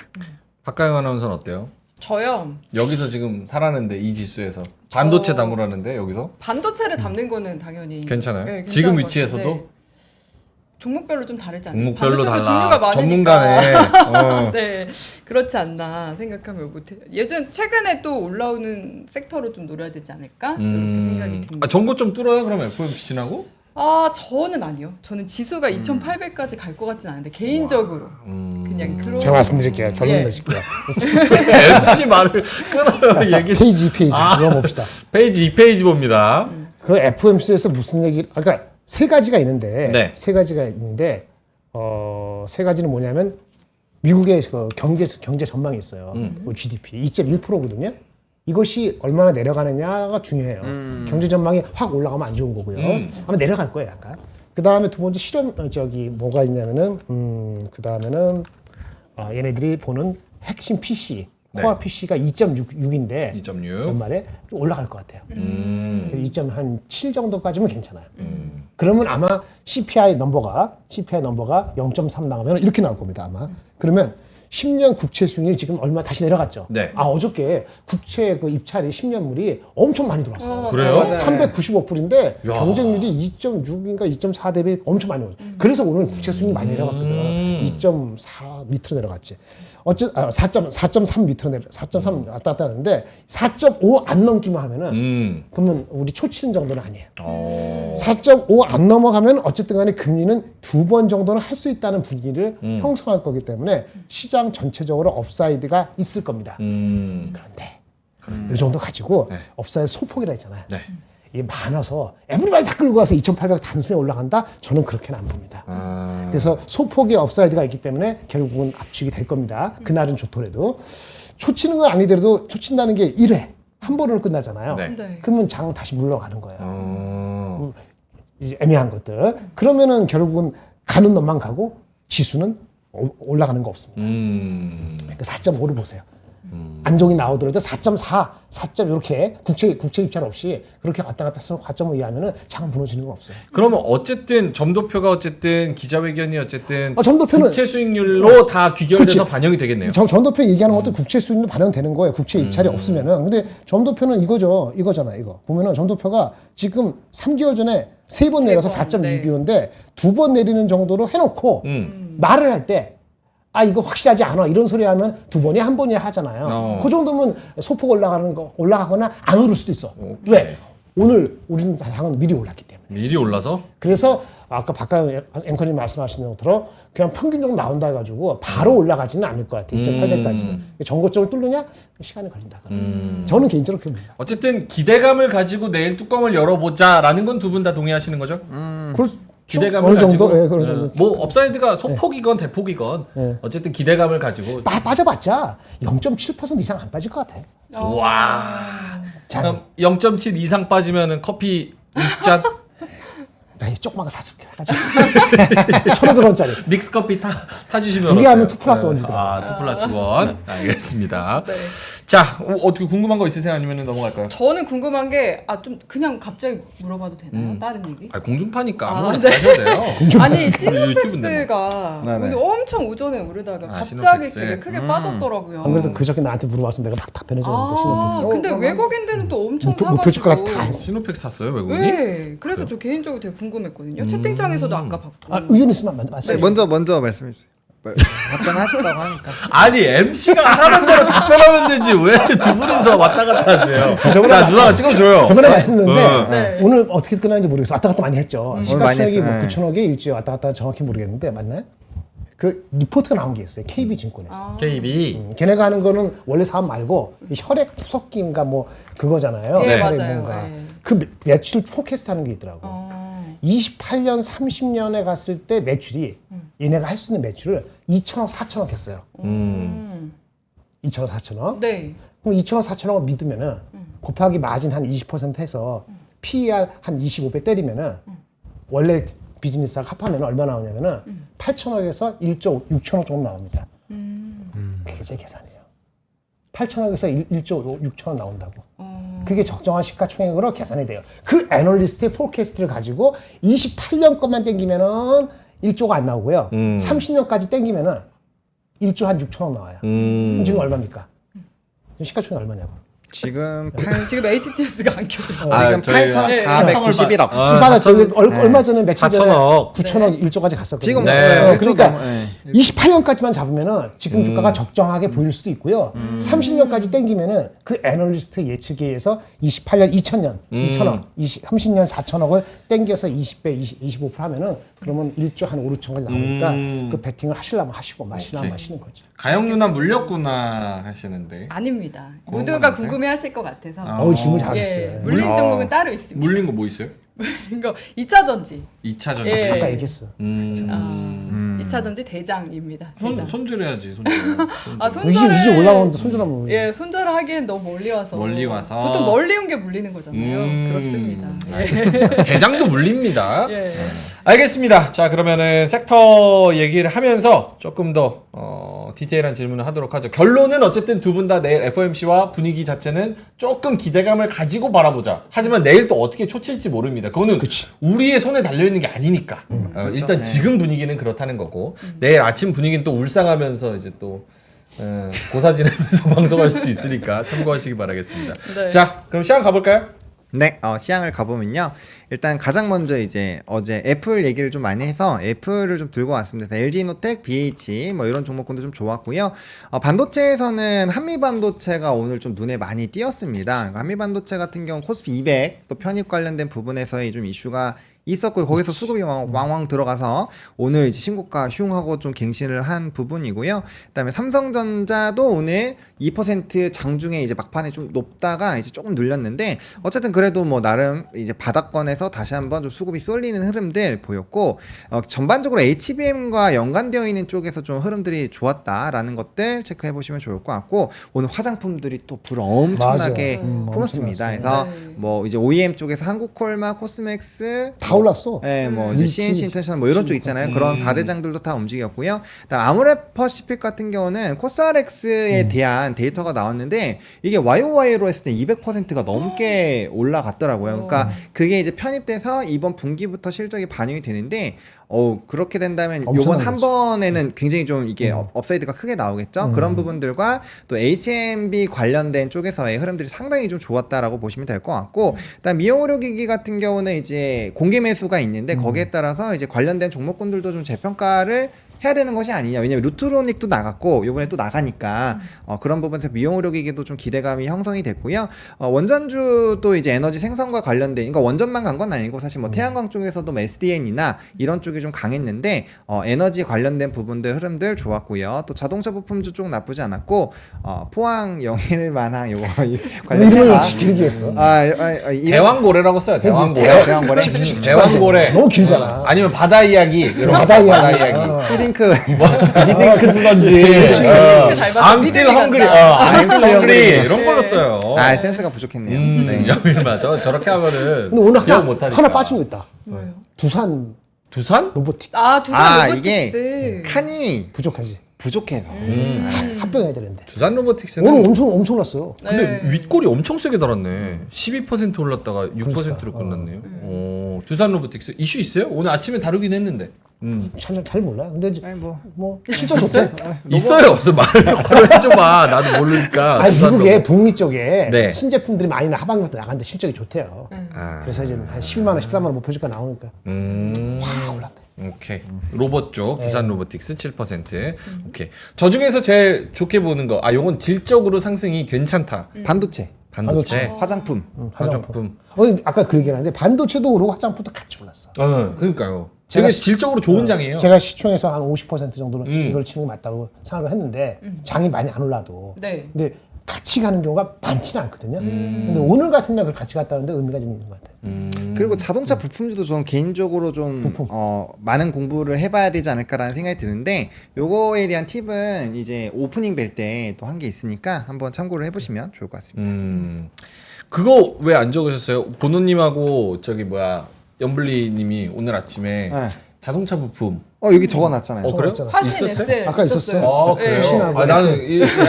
박가영 아나운서는 어때요? 저요. 여기서 지금 살았는데 이 지수에서 반도체 담으라는데 여기서 반도체를 담는 거는 당연히 괜찮아요? 네, 괜찮은 지금 것 위치에서도? 같은데 종목별로 좀 다르지 않나요? 종목별로 반도체도 달라. 종류가 많으니까. 전문가네. 네, 그렇지 않나 생각하면 못해요. 최근에 또 올라오는 섹터로 좀 노려야 되지 않을까? 이렇게 생각이 듭니다. 아, 전고 좀 뚫어요? 그럼 FOMC 지나고? 저는 아니요. 저는 지수가 2,800까지 갈 것 같진 않은데 개인적으로 그냥 그런. 제가 말씀드릴게요. 결론 예. 내실게요. MC 말을 끊어요. 얘기. 페이지 2페이지 이거 봅시다. 페이지 2페이지 봅니다. 그 FOMC에서 무슨 얘기? 그러니까 세 가지가 있는데 네. 세 가지는 뭐냐면 미국의 그 경제 전망이 있어요. 뭐 GDP 2.1%거든요. 이것이 얼마나 내려가느냐가 중요해요. 경제 전망이 확 올라가면 안 좋은 거고요. 아마 내려갈 거예요, 약간. 그 다음에 두 번째 뭐가 있냐면은 그 다음에는 얘네들이 보는 핵심 PC, 코어 PC가 2.6인데 2.6. 연말에 좀 올라갈 것 같아요. 2.7 정도까지면 괜찮아요. 그러면 아마 CPI 넘버가 0.3 나가면 이렇게 나올 겁니다, 아마. 그러면 10년 국채 수익률이 지금 얼마 다시 내려갔죠. 네. 어저께 국채 그 입찰이 10년물이 엄청 많이 들어왔어요. 그래요? 맞아요. 395%인데 야. 경쟁률이 2.6인가 2.4 대비 엄청 많이 오죠. 그래서 오늘 국채 수익률이 많이 내려갔거든. 2.4 밑으로 내려갔지. 4.3 밑으로 4.3 왔다 갔다 하는데 4.5 안 넘기만 하면은 그러면 우리 초치는 정도는 아니에요. 4.5 안 넘어가면 어쨌든 간에 금리는 두 번 정도는 할 수 있다는 분위기를 형성할 거기 때문에 시장 전체적으로 업사이드가 있을 겁니다. 그런데 이 정도 가지고 네. 업사이드 소폭이라 했잖아요. 네. 이게 많아서 에브리바디 다 끌고 가서 2,800 단숨에 올라간다? 저는 그렇게는 안 봅니다. 그래서 소폭의 업사이드가 있기 때문에 결국은 압축이 될 겁니다. 그날은 좋더라도. 초치는 건 아니더라도 초친다는 게 1회. 한 번으로 끝나잖아요. 네. 네. 그러면 장 다시 물러가는 거예요. 이제 애매한 것들. 그러면은 결국은 가는 놈만 가고 지수는 올라가는 거 없습니다. 그러니까 4.5를 보세요. 안정이 나오더라도 4.4, 4점 이렇게 국채 입찰 없이 그렇게 왔다 갔다 해서 4.5 이하면은 장 무너지는 건 없어요. 그러면 어쨌든 점도표가 어쨌든 기자회견이 어쨌든 점도표는 국채 수익률로 다 귀결돼서 그렇지. 반영이 되겠네요. 점도표 얘기하는 것도 국채 수익률 반영되는 거예요. 국채 입찰이 없으면은. 근데 점도표는 이거잖아. 이거 보면은 점도표가 지금 3개월 전에 3번 내려서 4.6이었는데 2번 내리는 정도로 해놓고 말을 할 때 이거 확실하지 않아. 이런 소리 하면 2번이 1번이야 하잖아요. 그 정도면 소폭 올라가거나 안 오를 수도 있어. 오케이. 왜? 오늘 우리는 당은 미리 올랐기 때문에. 미리 올라서 그래서 아까 박가영 앵커님 말씀하신 것처럼 그냥 평균 정도 나온다 해가지고 바로 올라가지는 않을 것 같아요. 2,800까지는. 전고점을 뚫느냐? 시간이 걸린다. 저는 개인적으로 그렇게 봅니다. 어쨌든 기대감을 가지고 내일 뚜껑을 열어보자라는 건 두 분 다 동의하시는 거죠? 기대감을 어느 정도? 가지고 예, 그런 정도. 뭐 업사이드가 소폭이건 대폭이건 어쨌든 기대감을 가지고 빠져봤자 0.7% 이상 안 빠질 것 같아. 와. 그럼 0.7 이상 빠지면은 커피 20잔 나 조그만 거 사줄게. 사가지고. 1,500원짜리. 믹스 커피 타주시면 두 개 하면 어때요? 2 플러스 1 주더라고요. 2 플러스 1 알겠습니다. 네. 자 어떻게 궁금한 거 있으세요? 아니면 넘어갈까요? 저는 궁금한 게 좀 그냥 갑자기 물어봐도 되나요? 다른 얘기? 공중파니까 아, 아무거나 네. 다 하셔도 돼요. 아니 유튜브인데 시노팩스가 네네. 오늘 엄청 오전에 오르다가 갑자기 시노팩스. 되게 크게 빠졌더라고요. 안 그래도 그저께 나한테 물어봤어. 내가 막 답변해줬는데 신호패스. 근데 외국인들은 또 엄청 목표 주가까지 사가지고. 다 했어. 시노팩 샀어요 외국인이? 네, 그래서 저 개인적으로 되게 궁금했거든요. 채팅창에서도 아까 봤고. 의견 있으면 말씀해. 먼저 말씀해 주세요. 답변하셨다고 하니까. 아니 MC가 하라는 대로 답변하면 되지 왜 두 분이서 왔다 갔다 하세요? 자 누나가 찍어줘요. 저번에 말씀드렸는데 네. 오늘 어떻게 끝나는지 모르겠어. 왔다 갔다 많이 했죠. 많이 시가총액이 했어요. 뭐 9천억에 일주일 왔다 갔다 정확히 모르겠는데 맞나요? 그 리포트가 나온 게 있어요. KB증권에서. KB 걔네가 하는 거는 원래 사업 말고 이 혈액 투석기인가 뭐 그거잖아요. 네, 혈액 맞아요. 뭔가. 네. 그 매출 포캐스트 하는 게 있더라고. 28년, 30년에 갔을 때 매출이 얘네가 할 수 있는 매출을 2천억, 4천억 했어요. 2천억, 4천억. 네. 그럼 2천억, 4천억을 믿으면은 곱하기 마진 한 20% 해서 PER 한 25배 때리면은 원래 비즈니스가 합하면 얼마 나오냐면은 8천억에서 1조 6천억 정도 나옵니다. 그게 제 계산이에요. 8천억에서 1조 6천억 나온다고. 그게 적정한 시가총액으로 계산이 돼요. 그 애널리스트의 포캐스트를 가지고 28년 것만 땡기면은 1조가 안 나오고요. 30년까지 땡기면은 1조 한 6천억 나와요. 그럼 지금 얼마입니까? 지금 시가총액 얼마냐고. 지금 지금 HTS가 안 켜져요. 아, 저희 8,491억. 아, 맞아. 저기 4천, 얼마 전에 며칠 전에 4천억. 9천억 1조까지 갔었거든요. 지금 네. 그러니까 네. 28년까지만 잡으면은 지금 주가가 적정하게 보일 수도 있고요. 30년까지 땡기면은 그 애널리스트 예측에 의해서 28년 2천억, 30년 4천억을 땡겨서 20배, 25% 하면은 그러면 1조 한 5, 6천까지 나오니까 그 베팅을 하시려면 하시고 마시려면 오케이. 마시는 거죠. 가영 누나 물렸구나 하시는데 아닙니다. 그건 모두가 아니세요? 궁금해하실 것 같아서. 아. 질문 예, 잘했어요. 물린 종목은 따로 있습니다. 물린 거 뭐 있어요? 물린 거 2차 전지. 2차 전지. 예. 아까 얘기했어. 2차 전지 대장입니다. 대장. 손절해야지 손절. 아, 이제 손절을 올라오는데 손절하면 예, 손절을 하기엔 너무 멀리 와서. 멀리 와서. 보통 멀리 온 게 물리는 거잖아요. 그렇습니다. 예. 알겠습니다. 대장도 물립니다. 예. 알겠습니다. 자, 그러면은 섹터 얘기를 하면서 조금 더 디테일한 질문을 하도록 하죠. 결론은 어쨌든 두 분 다 내일 FOMC와 분위기 자체는 조금 기대감을 가지고 바라보자. 하지만 내일 또 어떻게 초칠지 모릅니다. 그거는 우리의 손에 달려있는 게 아니니까. 일단 지금 분위기는 그렇다는 거고 내일 아침 분위기는 또 울상하면서 이제 또 고사 지내면서 방송할 수도 있으니까 참고하시기 바라겠습니다. 네. 자, 그럼 시간 가볼까요? 네, 시향을 가보면요. 일단 가장 먼저 이제 어제 애플 얘기를 좀 많이 해서 애플을 좀 들고 왔습니다. 그래서 LG노텍, BH 뭐 이런 종목군도 좀 좋았고요. 반도체에서는 한미반도체가 오늘 좀 눈에 많이 띄었습니다. 한미반도체 같은 경우 코스피 200 또 편입 관련된 부분에서의 좀 이슈가 있었고 거기서 수급이 왕왕 들어가서 오늘 이제 신고가 흉하고 좀 갱신을 한 부분이고요. 그다음에 삼성전자도 오늘 2% 장중에 이제 막판에 좀 높다가 이제 조금 눌렸는데 어쨌든 그래도 뭐 나름 이제 바닥권에서 다시 한번 좀 수급이 쏠리는 흐름들 보였고 전반적으로 HBM과 연관되어 있는 쪽에서 좀 흐름들이 좋았다라는 것들 체크해 보시면 좋을 것 같고 오늘 화장품들이 또 불을 엄청나게 뿜었습니다. 그래서 네. 뭐 이제 OEM 쪽에서 한국콜마, 코스맥스 다 올랐어. 네, 뭐 이제 CNC 인터내셔널 뭐 이런 쪽 있잖아요. 그런 4대장들도 다 움직였고요. 그다음 아모레퍼시픽 같은 경우는 코스알엑스에 대한 데이터가 나왔는데 이게 YOY로 했을 때 200%가 넘게 올라갔더라고요. 그러니까 그게 이제 편입돼서 이번 분기부터 실적이 반영이 되는데 그렇게 된다면 요번 한 번에는 굉장히 좀 이게 업사이드가 크게 나오겠죠. 그런 부분들과 또 HMB 관련된 쪽에서의 흐름들이 상당히 좀 좋았다라고 보시면 될 것 같고, 그다음 미용의료기기 같은 경우는 이제 공개 매수가 있는데 거기에 따라서 이제 관련된 종목군들도 좀 재평가를 해야 되는 것이 아니냐. 왜냐면 루트로닉도 나갔고 요번에 또 나가니까 그런 부분에서 미용의료기기도 좀 기대감이 형성이 됐고요. 원전주도 이제 에너지 생성과 관련된, 그러니까 원전만 간 건 아니고 사실 뭐 태양광 쪽에서도 뭐 SDN이나 이런 쪽이 좀 강했는데 에너지 관련된 부분들 흐름들 좋았고요. 또 자동차 부품주 쪽 나쁘지 않았고 포항 영일만항 요거 관련 이름을 길게 했어. 대왕고래라고 써요. 대왕고래. 대왕고래. 대왕고래. 너무 길잖아. 아니면 바다 이야기. 이런 거 바다 써요. 이야기. 바다 이야기. 히딩크 히딩크 쓰던지. 닮아서 I'm still 믿음이 hungry. 간다. I'm still hungry. 이런 걸로 써요. 센스가 부족했네요. 네. 영일마. 저렇게 하면은 근데 오늘 기억 못하니까. 하나 빠진 거 있다. 뭐예요? 두산 두산? 로보틱 두산 이게 로보틱스. 칸이 부족하지. 부족해서 합병해야 되는데. 두산 로보틱스는 오늘 엄청났어. 근데 네. 윗골이 엄청 세게 달았네. 12% 올랐다가 6%로 끝났네요. 두산 로보틱스 이슈 있어요? 오늘 아침에 다루긴 했는데. 잘 몰라. 근데 아니 뭐 실적 있어요? 좋대. 있어요 없어 말을 똑바로 해줘봐. 나도 모르니까. 아니 두산 미국의 로보. 북미 쪽에 네. 신제품들이 많이 하반기부터 나가는데 실적이 좋대요. 그래서 이제 한 12만 원, 13만 원 목표주가 나오니까 확 올랐네. 오케이. 로봇 쪽 두산 로보틱스 7%. 오케이. 저 중에서 제일 좋게 보는 거. 요건 질적으로 상승이 괜찮다. 반도체, 반도체, 화장품. 화장품. 아까 그 얘기를 하는데 반도체도 오르고 화장품도 같이 올랐어. 그러니까요. 되게 질적으로 좋은 장이에요. 제가 시총에서 한 50% 정도는 음. 이걸 치는 게 맞다고 생각을 했는데 장이 많이 안 올라도. 네. 근데 같이 가는 경우가 많지는 않거든요. 근데 오늘 같은 날 그걸 같이 갔다는데 의미가 좀 있는 것 같아요. 그리고 자동차 부품주도 저는 개인적으로 좀 많은 공부를 해봐야 되지 않을까라는 생각이 드는데 요거에 대한 팁은 이제 오프닝 뵐 때 또 한 게 있으니까 한번 참고를 해보시면 좋을 것 같습니다. 그거 왜 안 적으셨어요? 보노님하고 저기 연블리님이 오늘 아침에 네. 자동차 부품. 여기 적어놨잖아요. 그래요? 적어놨잖아. 화신 있었어요? 엑셀 아까 있었어요. 그래요? 네. 나는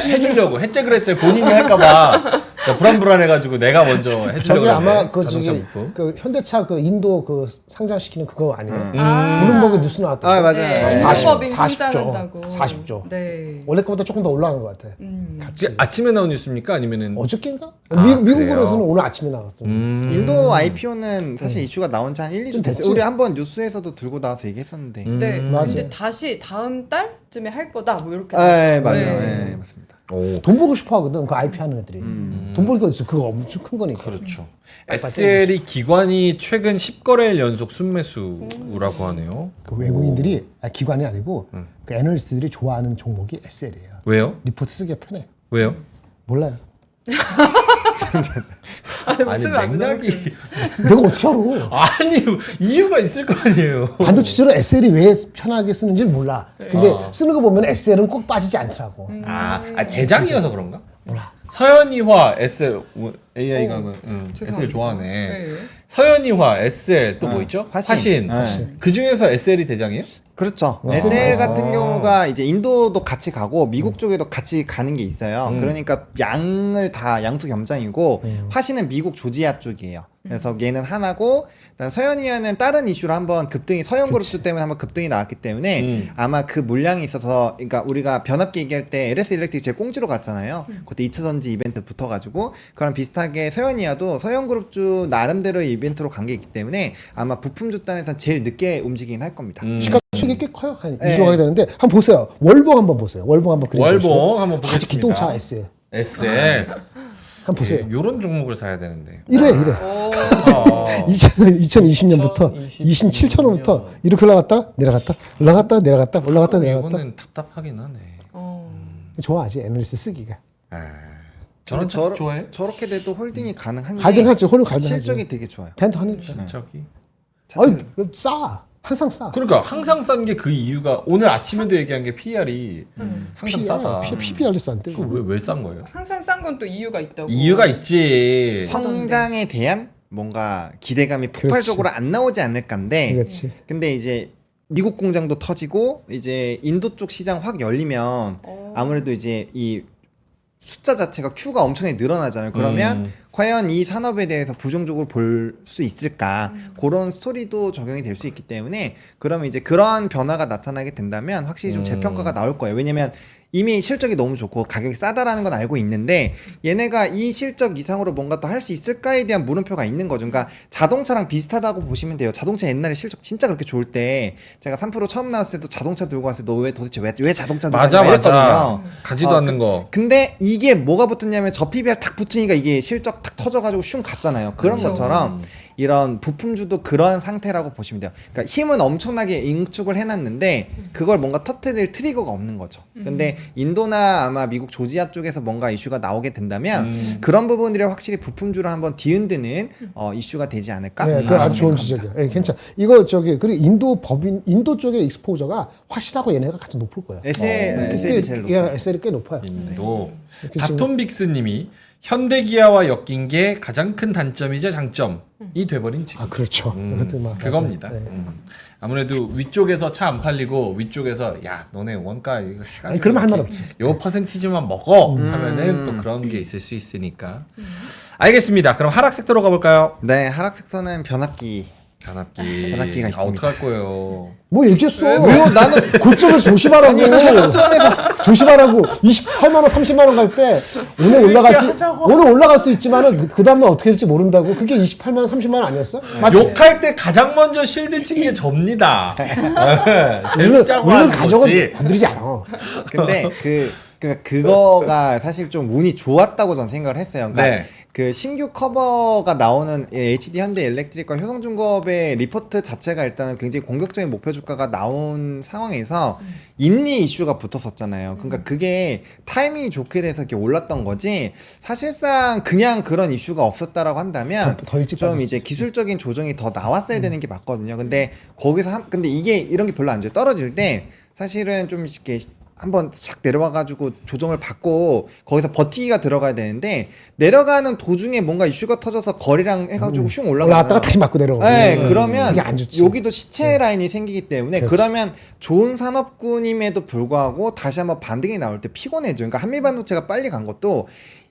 해주려고 했제 그랬제 본인이 할까봐 나 불안해가지고 내가 먼저 해주려고 저게 아마 그 자동차 저기 부품. 그 현대차 그 인도 그 상장시키는 그거 아니에요? 아. 블룸버그 뉴스 나왔던 아, 맞아요. 네, 40, 인도법인 40조. 상장한다고. 40조. 네. 원래 거보다 조금 더 올라간 것 같아. 그게 아침에 나온 뉴스입니까? 아니면은 어저께인가? 아, 미국으로서는 그래요? 오늘 아침에 나왔던. 인도 IPO는 사실 이슈가 나온 지 한 1, 2주 좀 됐어요. 됐지? 우리 한번 뉴스에서도 들고 나와서 얘기했었는데. 네. 맞아요. 근데 다시 다음 달쯤에 할 거다. 뭐 이렇게. 네, 맞아요. 네. 네, 맞습니다. 오. 돈 벌고 싶어 하거든. 그 IP 하는 애들이. 돈 벌기가 어딨어. 그거 엄청 큰 거니까. 그렇죠. SL이 기관이 최근 10거래일 연속 순매수라고 하네요. 그 외국인들이 기관이 아니고 그 애널리스트들이 좋아하는 종목이 SL이에요. 왜요? 리포트 쓰기가 편해. 왜요? 몰라요. 아니 웃으면 안 맥락이 내가 어떻게 알아? 아니 이유가 있을 거 아니에요. 반도체처럼 SL이 왜 편하게 쓰는지는 몰라. 근데 아. 쓰는 거 보면 SL은 꼭 빠지지 않더라고. 대장이어서 그런가? 몰라. 서현이화 SL AI가 SL 죄송합니다. 좋아하네. 네. 서현이화 SL 또 뭐 있죠? 화신. 그 중에서 SL이 대장이에요? 그렇죠. 아. SL 같은 경우가 이제 인도도 같이 가고 미국 쪽에도 같이 가는 게 있어요. 그러니까 양을 다 양수 겸장이고 화신은 미국 조지아 쪽이에요. 그래서 얘는 하나고 일단 서현이와는 다른 이슈로 한번 급등이 서현그룹주 때문에 한번 급등이 나왔기 때문에 아마 그 물량이 있어서 그러니까 우리가 변압기 얘기할 때 LS 일렉트릭 제일 꽁지로 갔잖아요. 그때 2차 전지 이벤트 붙어가지고 그랑 비슷하게 서현이와도 서현그룹주 나름대로의 이벤트로 간 게 있기 때문에 아마 부품주 단에서 제일 늦게 움직이긴 할 겁니다. 시가총액이 꽤 커요. 한 네. 2조 가게 되는데 한번 보세요. 월봉 한번 보세요. 월봉 한번 그려보시죠. 월봉 한번 보겠습니다. 아주 기동차 SL. SL 한번 보세요. 요런 종목을 사야 되는데. 이래. 아. 2020년부터 27,000원부터 이렇게 올라갔다 내려갔다 올라갔다 내려갔다 올라갔다 내려갔다. 이거는 답답하긴 하네. 좋아하지 애널리스트 쓰기가. 저는 근데 좋아해. 저렇게 돼도 홀딩이 가능한 게 가능하지. 홀을 가능하지. 실적이 되게 좋아요. 텐트 하니까. 저기. 아니 싸. 항상 싸. 그러니까 항상 싼 게 그 이유가 오늘 아침에도 얘기한 게 PR이 항상 싸다. PBR도 싼데. 그왜왜 싼 거예요? 항상 싼 건 또 이유가 있다고. 이유가 있지. 성장에 대한 뭔가 기대감이 폭발적으로 안 나오지 않을까인데 그렇지. 근데 이제 미국 공장도 터지고 이제 인도 쪽 시장 확 열리면 아무래도 이제 이 숫자 자체가 Q가 엄청나게 늘어나잖아요. 그러면 과연 이 산업에 대해서 부정적으로 볼 수 있을까? 그런 스토리도 적용이 될 수 있기 때문에 그러면 이제 그런 변화가 나타나게 된다면 확실히 좀 재평가가 나올 거예요. 왜냐면 이미 실적이 너무 좋고 가격이 싸다라는 건 알고 있는데 얘네가 이 실적 이상으로 뭔가 더 할 수 있을까에 대한 물음표가 있는 거죠. 그러니까 자동차랑 비슷하다고 보시면 돼요. 자동차 옛날에 실적 진짜 그렇게 좋을 때 제가 3% 처음 나왔을 때도 자동차 들고 왔을 때 너 왜 도대체 왜 자동차 들고 맞아 왔냐 맞아. 이랬거든요. 가지도 않는 거. 근데 이게 뭐가 붙었냐면 저 PBR 탁 붙으니까 이게 실적 탁 터져가지고 슝 갔잖아요. 그런 그렇죠. 것처럼 이런 부품주도 그런 상태라고 보시면 돼요. 그러니까 힘은 엄청나게 응축을 해놨는데 그걸 뭔가 터트릴 트리거가 없는 거죠. 근데 인도나 아마 미국 조지아 쪽에서 뭔가 이슈가 나오게 된다면 그런 부분들이 확실히 부품주를 한번 뒤흔드는 이슈가 되지 않을까? 네, 그 아주 좋은 지적이야. 네, 괜찮아. 이거 저기 그리고 인도 쪽의 익스포저가 화실하고 얘네가 같이 높을 거예요. SL이 제일 높아요. SL이 꽤 높아요. 인도. 이렇게 닥톤빅스님이 현대기아와 엮인 게 가장 큰 단점이자 장점이 돼버린 지금. 아 그렇죠. 그것도 막 그겁니다. 맞아요. 네. 아무래도 위쪽에서 차 안 팔리고 위쪽에서 야 너네 원가 이거 해가지고 아니, 그러면 할 말 이렇게 없지. 요 퍼센티지만 먹어 하면은 또 그런 게 있을 수 있으니까. 알겠습니다. 그럼 하락 섹터로 가볼까요? 네, 하락 색선은 변압기. 변압기가 있습니다. 어떡할 거예요? 뭐 얘기했어. 왜요? 나는 골점을 조심하라고. 조심하라고. 28만 원, 30만 원 갈 때 오늘 올라갈 수 있지만은 그 다음날 어떻게 될지 모른다고. 그게 28만 원, 30만 원 아니었어? 맞지? 욕할 때 가장 먼저 실드 친 게 접니다. 우리는 짜고 하는 가족은 거지. 건드리지 않아. 근데 그거가 사실 좀 운이 좋았다고 저는 생각을 했어요. 그러니까 네. 그 신규 커버가 나오는 HD 현대 일렉트릭과 효성중공업의 리포트 자체가 일단은 굉장히 공격적인 목표 주가가 나온 상황에서 인리 이슈가 붙었었잖아요. 그러니까 그게 타이밍이 좋게 돼서 이렇게 올랐던 거지 사실상 그냥 그런 이슈가 없었다라고 한다면 더 일찍 좀 빠졌지. 이제 기술적인 조정이 더 나왔어야 되는 게 맞거든요. 근데 거기서 근데 이게 이런 게 별로 안 좋아요. 떨어질 때 사실은 좀 이렇게 한번 싹 내려와가지고 조정을 받고 거기서 버티기가 들어가야 되는데 내려가는 도중에 뭔가 이슈가 터져서 거리랑 해가지고 슝 올라가잖아요. 올라갔다가 다시 맞고 내려오고. 네, 그러면 이게 안 좋지. 여기도 시체 라인이 생기기 때문에 그렇지. 그러면 좋은 산업군임에도 불구하고 다시 한번 반등이 나올 때 피곤해져. 그러니까 한미반도체가 빨리 간 것도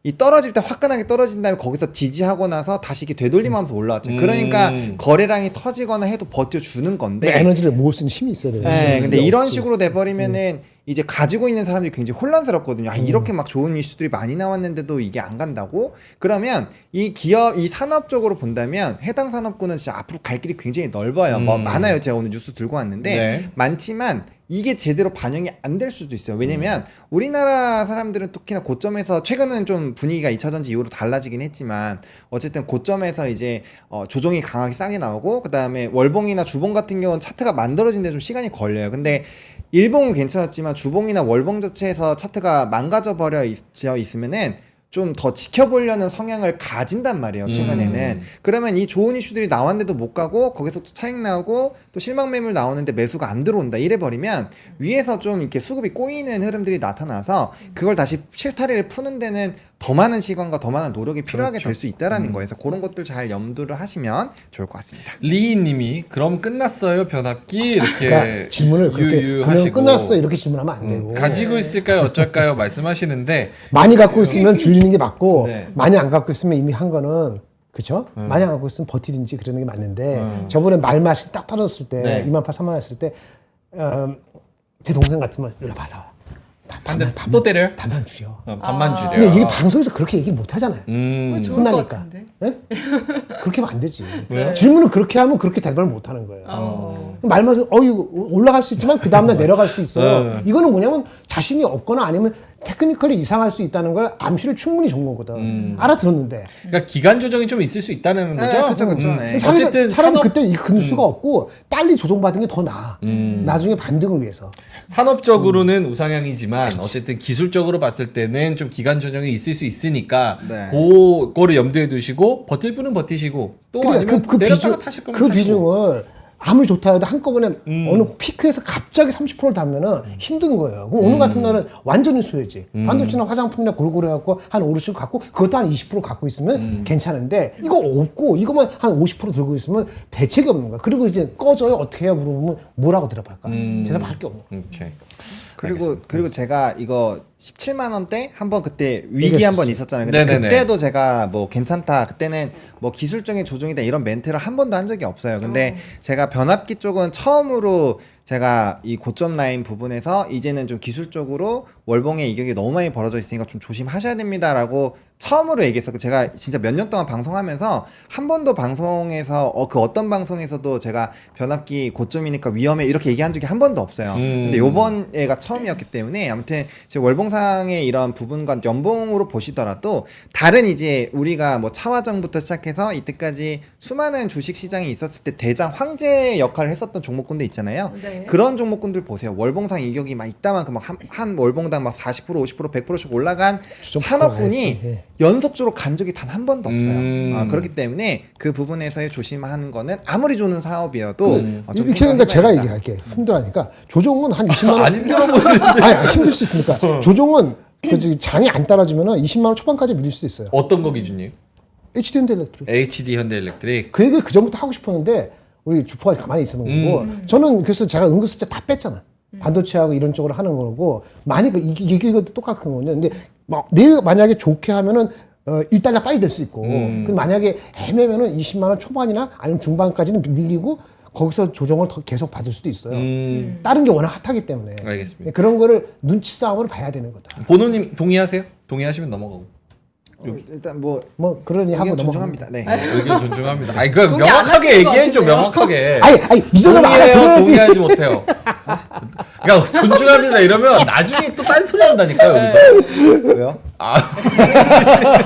이 떨어질 때 화끈하게 떨어진 다음에 거기서 지지하고 나서 다시 이렇게 되돌림하면서 올라왔죠. 그러니까 거래량이 터지거나 해도 버텨주는 건데. 에너지를 모을 수 있는 힘이 있어야 돼요. 네, 근데 이런 식으로 돼버리면은 이제 가지고 있는 사람들이 굉장히 혼란스럽거든요. 아, 이렇게 막 좋은 이슈들이 많이 나왔는데도 이게 안 간다고? 그러면 이 기업, 이 산업적으로 본다면 해당 산업군은 진짜 앞으로 갈 길이 굉장히 넓어요. 뭐 많아요. 제가 오늘 뉴스 들고 왔는데 네. 많지만 이게 제대로 반영이 안 될 수도 있어요. 왜냐면 우리나라 사람들은 특히나 고점에서 최근은 좀 분위기가 2차 전지 이후로 달라지긴 했지만 어쨌든 고점에서 이제 조정이 강하게 싸게 나오고 그다음에 월봉이나 주봉 같은 경우는 차트가 만들어진 데 좀 시간이 걸려요. 근데 일봉은 괜찮았지만 주봉이나 월봉 자체에서 차트가 망가져 버려 있으면은 좀 더 지켜보려는 성향을 가진단 말이에요. 최근에는. 그러면 이 좋은 이슈들이 나왔는데도 못 가고 거기서 또 차익 나오고 또 실망 매물 나오는데 매수가 안 들어온다. 이래 버리면 위에서 좀 이렇게 수급이 꼬이는 흐름들이 나타나서 그걸 다시 실타래를 푸는 데는 더 많은 시간과 더 많은 노력이 필요하게 될 수 있다라는 거예요. 그래서 그런 것들 잘 염두를 하시면 좋을 것 같습니다. 리님이 그럼 끝났어요 변압기 이렇게 그러니까 질문을 그렇게 그러면 유유하시고 끝났어 이렇게 질문하면 안 되고 가지고 있을까요 어쩔까요 말씀하시는데 많이 갖고 있으면 줄이는 게 맞고 네. 많이 안 갖고 있으면 이미 한 거는 그렇죠? 많이 안 갖고 있으면 버티든지 그러는 게 맞는데 저번에 말맛이 딱 떨어졌을 때 네. 2만 8, 3만 원 했을 때 제 동생 같으면 일로 봐라. 반대 또 때려요? 반만 줄여. 반만 줄여. 근데 이게 방송에서 그렇게 얘기 못 하잖아요. 좋을 것 혼나니까. 같은데. 예? 그렇게 하면 안 되지. 왜? 질문을 그렇게 하면 그렇게 대답을 못 하는 거예요. 말만 이거 올라갈 수 있지만 그 다음날 내려갈 수도 있어요. 이거는 뭐냐면 자신이 없거나 아니면 테크니컬이 이상할 수 있다는 걸 암시를 충분히 준 거거든. 알아들었는데. 그러니까 기간 조정이 좀 있을 수 있다는 거죠. 네, 그쵸, 그쵸. 네. 어쨌든 사람은 산업 그때 이 근수가 없고 빨리 조정받은 게 더 나아. 나중에 반등을 위해서. 산업적으로는 우상향이지만 어쨌든 기술적으로 봤을 때는 좀 기간 조정이 있을 수 있으니까 네. 그거를 염두에 두시고 버틸 분은 버티시고 또 아니면 내렸다가 타실 거면 그 타시고. 비중을 아무리 좋다 해도 한꺼번에 어느 피크에서 갑자기 30%를 담으면은 힘든 거예요. 그럼 오늘 같은 날은 완전히 수혜지. 반도체나 화장품이나 골고루 해갖고 한 5, 60 갖고 그것도 한 20% 갖고 있으면 괜찮은데 이거 없고 이거만 한 50% 들고 있으면 대책이 없는 거야. 그리고 이제 꺼져요. 어떻게 해요? 물어보면 뭐라고 대답할까? 대답할 게 없는 거야. 오케이. 그리고 제가 이거 17만 원대 한번 그때 위기 한번 있었잖아요. 근데 네네네. 그때도 제가 뭐 괜찮다. 그때는 뭐 기술적인 조정이다 이런 멘트를 한 번도 한 적이 없어요. 근데 제가 변압기 쪽은 처음으로 제가 이 고점 라인 부분에서 이제는 좀 기술적으로 월봉의 이격이 너무 많이 벌어져 있으니까 좀 조심하셔야 됩니다라고 처음으로 얘기했었고 제가 진짜 몇 년 동안 방송하면서 한 번도 방송에서 그 어떤 방송에서도 제가 변압기 고점이니까 위험해 이렇게 얘기한 적이 한 번도 없어요. 근데 요번 애가 처음이었기 때문에 아무튼 제 월봉상의 이런 부분과 연봉으로 보시더라도 다른 이제 우리가 뭐 차화정부터 시작해서 이때까지 수많은 주식 시장이 있었을 때 대장 황제 역할을 했었던 종목군들 있잖아요. 네. 그런 종목군들 보세요. 월봉상 이격이 막 이따만큼 한 월봉당 막 40%, 50%, 100%씩 올라간 산업군이 예. 연속적으로 간 적이 단 한 번도 없어요. 음. 그렇기 때문에 그 부분에서의 조심하는 거는 아무리 좋은 사업이어도 좀 이렇게 생각해봐야 하니까 제가 된다. 얘기할게. 힘들어하니까 조정은 한 20만 원. 안 힘들어 보이는데. 아니, 힘들 수 있으니까. 조정은 그 장이 안 따라지면 20만 원 초반까지 밀릴 수도 있어요. 어떤 거 기준이에요? HD 현대일렉트릭. HD 현대일렉트릭. 그 얘기를 그 전부터 하고 싶었는데 우리 주포가 가만히 있었는 거고 저는 그래서 제가 은근슬쩍 다 뺐잖아. 반도체하고 이런 쪽으로 하는 거고 많이 이게 똑같은 거거든요. 근데 막 내일 만약에 좋게 하면은 1달러 빨리 될 수 있고 근데 만약에 애매면은 20만 원 초반이나 아니면 중반까지는 밀리고 거기서 조정을 더 계속 받을 수도 있어요. 다른 게 워낙 핫하기 때문에. 알겠습니다. 그런 거를 눈치 싸움으로 봐야 되는 거다. 보노님 동의하세요? 동의하시면 넘어가고. 일단 뭐 뭐 그러니 하고 의견 넘어갑니다. 존중합니다. 네. 의견 존중합니다. 아니 그 동의 안 명확하게 하시는 것 얘기해줘 같은데요? 명확하게. 아니 이전에 동의해요 알아들어야지. 동의하지 못해요. 그러니까 존중합니다 이러면 나중에 또 딴 소리 한다니까요 여기서. 왜요?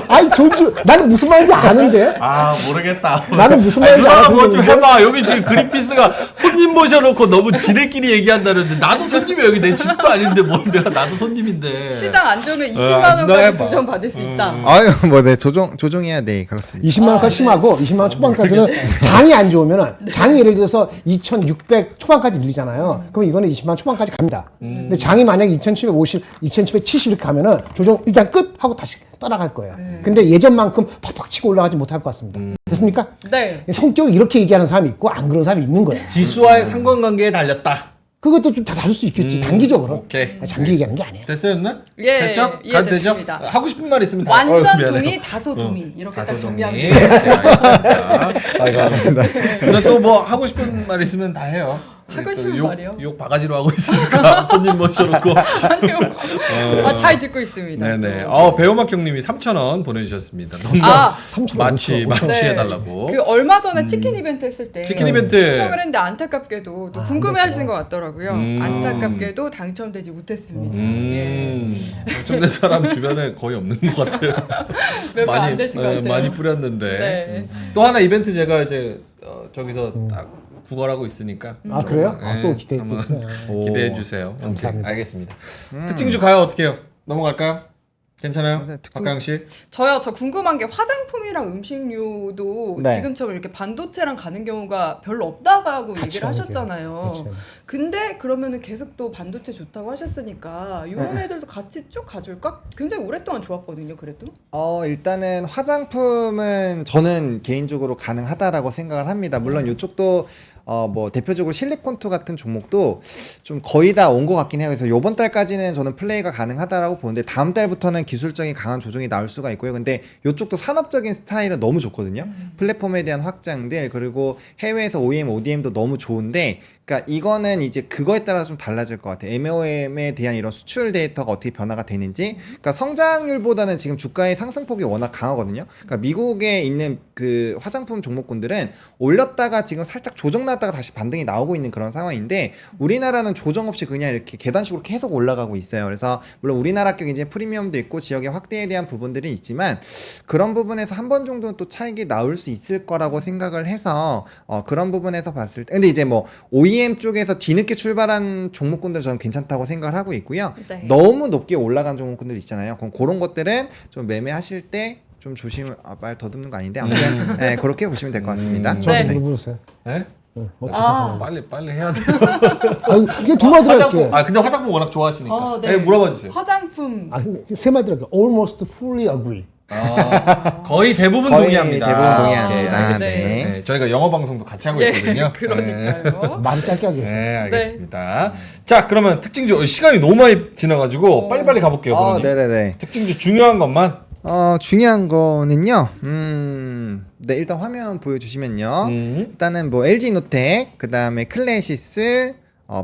아니 존중. 나는 무슨 말인지 아는데. 아 모르겠다. 나는 무슨 아니, 말인지 누나가 뭐 좀 알았는데. 해봐. 여기 지금 그린피스가 손님 모셔놓고 너무 지들끼리 얘기한다는데 나도 손님이 여기 내 집도 아닌데 뭘 내가 나도 손님인데. 시장 안 좋으면 누나 20만 해봐. 원까지 조정 받을 수 있다. 아유 뭐 네 조종해야 돼 그렇습니다. 20만 원까지 심하고 20만 원 초반까지는 장이 안 좋으면은 장이 예를 들어서 2,600 초반까지 밀리잖아요. 그럼 이거는 20만 원 초반까지 갑니다. 근데 장이 만약에 2,750, 2,770 이렇게 가면은 조정 일단 끝 하고 다시 떠나갈 거예요. 근데 예전만큼 팍팍 치고 올라가지 못할 것 같습니다. 됐습니까? 네. 성격이 이렇게 얘기하는 사람이 있고 안 그런 사람이 있는 거예요. 지수와의 상관관계에 달렸다. 그것도 좀 다 다를 수 있겠지. 단기적으로. 오케이. 장기 얘기하는 게 아니에요. 됐어요, 누나? 예, 됐죠? 예, 가도 되죠? 됐습니다. 하고 싶은 말 있으면 다. 완전 미안해요. 동의, 다소 동의 이렇게 딱 다소 동의. 정리하면 네, 돼요. 알겠습니다. 아이고 합니다. 누나 또 뭐 하고 싶은 말 있으면 다 해요. 하고 또 싶은 말이요? 욕 바가지로 하고 있으니까 손님 모셔놓고. 아니요. 잘 듣고 있습니다. 네네. 또. 배우막 형님이 3,000원 보내주셨습니다. 너무 아, 3,000원, 마취 5,000원. 네. 해달라고. 그 얼마 전에 치킨 이벤트 했을 때 치킨 이벤트. 신청을 했는데 안타깝게도 또 궁금해하시는 것 같더라고요. 안타깝게도 당첨되지 못했습니다. 예. 당첨된 사람 주변에 거의 없는 것 같아요. 몇안 되신 것 같아요. 많이 뿌렸는데. 네. 또 하나 이벤트 제가 이제 저기서 딱 구걸하고 있으니까. 아 그래요? 네, 또 기대해 한번 주세요. 기대해 주세요. 감사합니다. 오케이, 알겠습니다. 특징주 가요 어떻게 해요? 넘어갈까요? 괜찮아요? 네, 특징- 박가영 씨? 저 궁금한 게 화장품이랑 음식료도 네. 지금처럼 이렇게 반도체랑 가는 경우가 별로 없다고 같이 얘기를 가는 하셨잖아요. 같이 가는 근데 그러면은 계속 또 반도체 좋다고 하셨으니까 이런 애들도 같이 쭉 가줄까? 굉장히 오랫동안 좋았거든요. 그래도. 일단은 화장품은 저는 개인적으로 가능하다라고 생각을 합니다. 물론 이쪽도 뭐 대표적으로 실리콘투 같은 종목도 좀 거의 다 온 것 같긴 해요. 그래서 이번 달까지는 저는 플레이가 가능하다라고 보는데 다음 달부터는 기술적인 강한 조정이 나올 수가 있고요. 근데 이쪽도 산업적인 스타일은 너무 좋거든요. 플랫폼에 대한 확장들 그리고 해외에서 OEM, ODM도 너무 좋은데 그러니까 이거는 이제 그거에 따라 좀 달라질 것 같아요. MOM에 대한 이런 수출 데이터가 어떻게 변화가 되는지 그러니까 성장률보다는 지금 주가의 상승폭이 워낙 강하거든요. 그러니까 미국에 있는 그 화장품 종목군들은 올렸다가 지금 살짝 조정났다가 다시 반등이 나오고 있는 그런 상황인데 우리나라는 조정 없이 그냥 이렇게 계단식으로 계속 올라가고 있어요. 그래서 물론 우리나라격 이제 프리미엄도 있고 지역의 확대에 대한 부분들이 있지만 그런 부분에서 한 번 정도는 또 차익이 나올 수 있을 거라고 생각을 해서 그런 부분에서 봤을 때 근데 이제 뭐 OEM 쪽에서 뒤늦게 출발한 종목군들 저는 괜찮다고 생각을 하고 있고요. 네. 너무 높게 올라간 종목군들 있잖아요. 그럼 그런 것들은 좀 매매하실 때 좀 말 더듬는 거 아닌데 아무튼 네, 그렇게 보시면 될 것 같습니다. 저한테 네. 물어보세요. 네? 어떻게 아. 빨리 해야 돼요. 이게 두 마디로 할게요. 근데 화장품 워낙 좋아하시니까. 네. 네, 물어봐 주세요. 화장품. 세 마디로 할게요. Almost fully agree. 거의 대부분 거의 동의합니다. 대부분 동의합니다. 오케이, 알겠습니다. 네. 네, 저희가 영어 방송도 같이 하고 예, 있거든요. 그러니까요. 말이 짧게 하겠어요. 네, 알겠습니다. 자, 그러면 특징주 시간이 너무 많이 지나가지고 빨리빨리 가볼게요. 부모님. 네네네. 특징주 중요한 것만. 중요한 거는요. 네, 일단 화면 보여주시면요. 일단은 뭐 LG 노텍, 그 다음에 클래시스,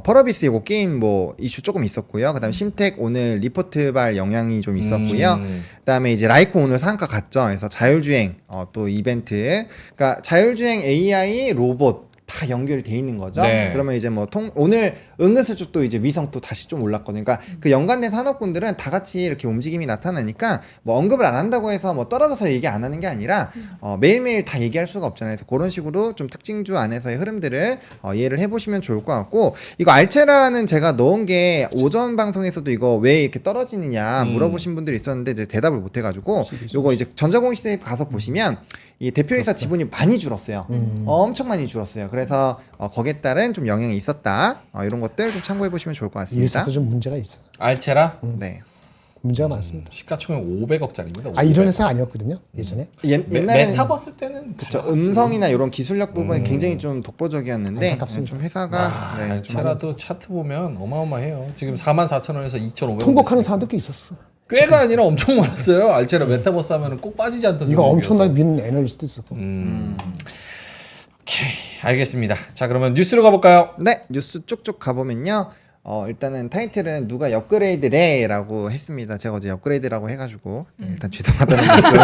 펄어비스 이거 게임 뭐 이슈 조금 있었고요. 그 다음에 심텍 오늘 리포트발 영향이 좀 있었고요. 그 다음에 이제 라이코 오늘 상한가 갔죠. 그래서 자율주행 또 이벤트. 그러니까 자율주행 AI 로봇 다 연결이 돼 있는 거죠. 네. 그러면 이제 뭐 오늘 은근슬쩍 또 이제 위성 또 다시 좀 올랐거든요. 그러니까 그 연관된 산업군들은 다 같이 이렇게 움직임이 나타나니까 뭐 언급을 안 한다고 해서 뭐 떨어져서 얘기 안 하는 게 아니라 매일매일 다 얘기할 수가 없잖아요. 그래서 그런 식으로 좀 특징주 안에서의 흐름들을 이해를 해보시면 좋을 것 같고 이거 알체라는 제가 넣은 게 오전 방송에서도 이거 왜 이렇게 떨어지느냐 물어보신 분들이 있었는데 이제 대답을 못 해가지고 요거 이제 전자공시대에 가서 보시면 이 대표이사 지분이 많이 줄었어요. 엄청 많이 줄었어요. 그래서 거기에 따른 좀 영향이 있었다. 이런 것들 좀 참고해 보시면 좋을 것 같습니다. 예상도 좀 문제가 있어. 알체라 네. 문제가 많습니다. 시가총액 500억짜리입니다. 이런 회사 아니었거든요. 예전에. 옛날에 메타버스 때는 그쵸, 음성이나 이런 기술력 부분이 굉장히 좀 독보적이었는데 안타깝습니다. 좀 회사가 네, 좀 알체라도 차트 보면 어마어마해요. 지금 44,000원에서 2,500원. 통곡하는 사람도 꽤 있었어. 꽤가 아니라 엄청 많았어요. 알체라 메타버스 하면은 꼭 빠지지 않던 이거 종목이어서. 엄청나게 믿는 애널리스트 있었고. 오케이, 알겠습니다. 자, 그러면 뉴스로 가볼까요? 네, 뉴스 쭉쭉 가보면요. 일단은 타이틀은 누가 업그레이드래라고 했습니다. 제가 어제 업그레이드라고 해가지고 일단 죄송하다는 말씀.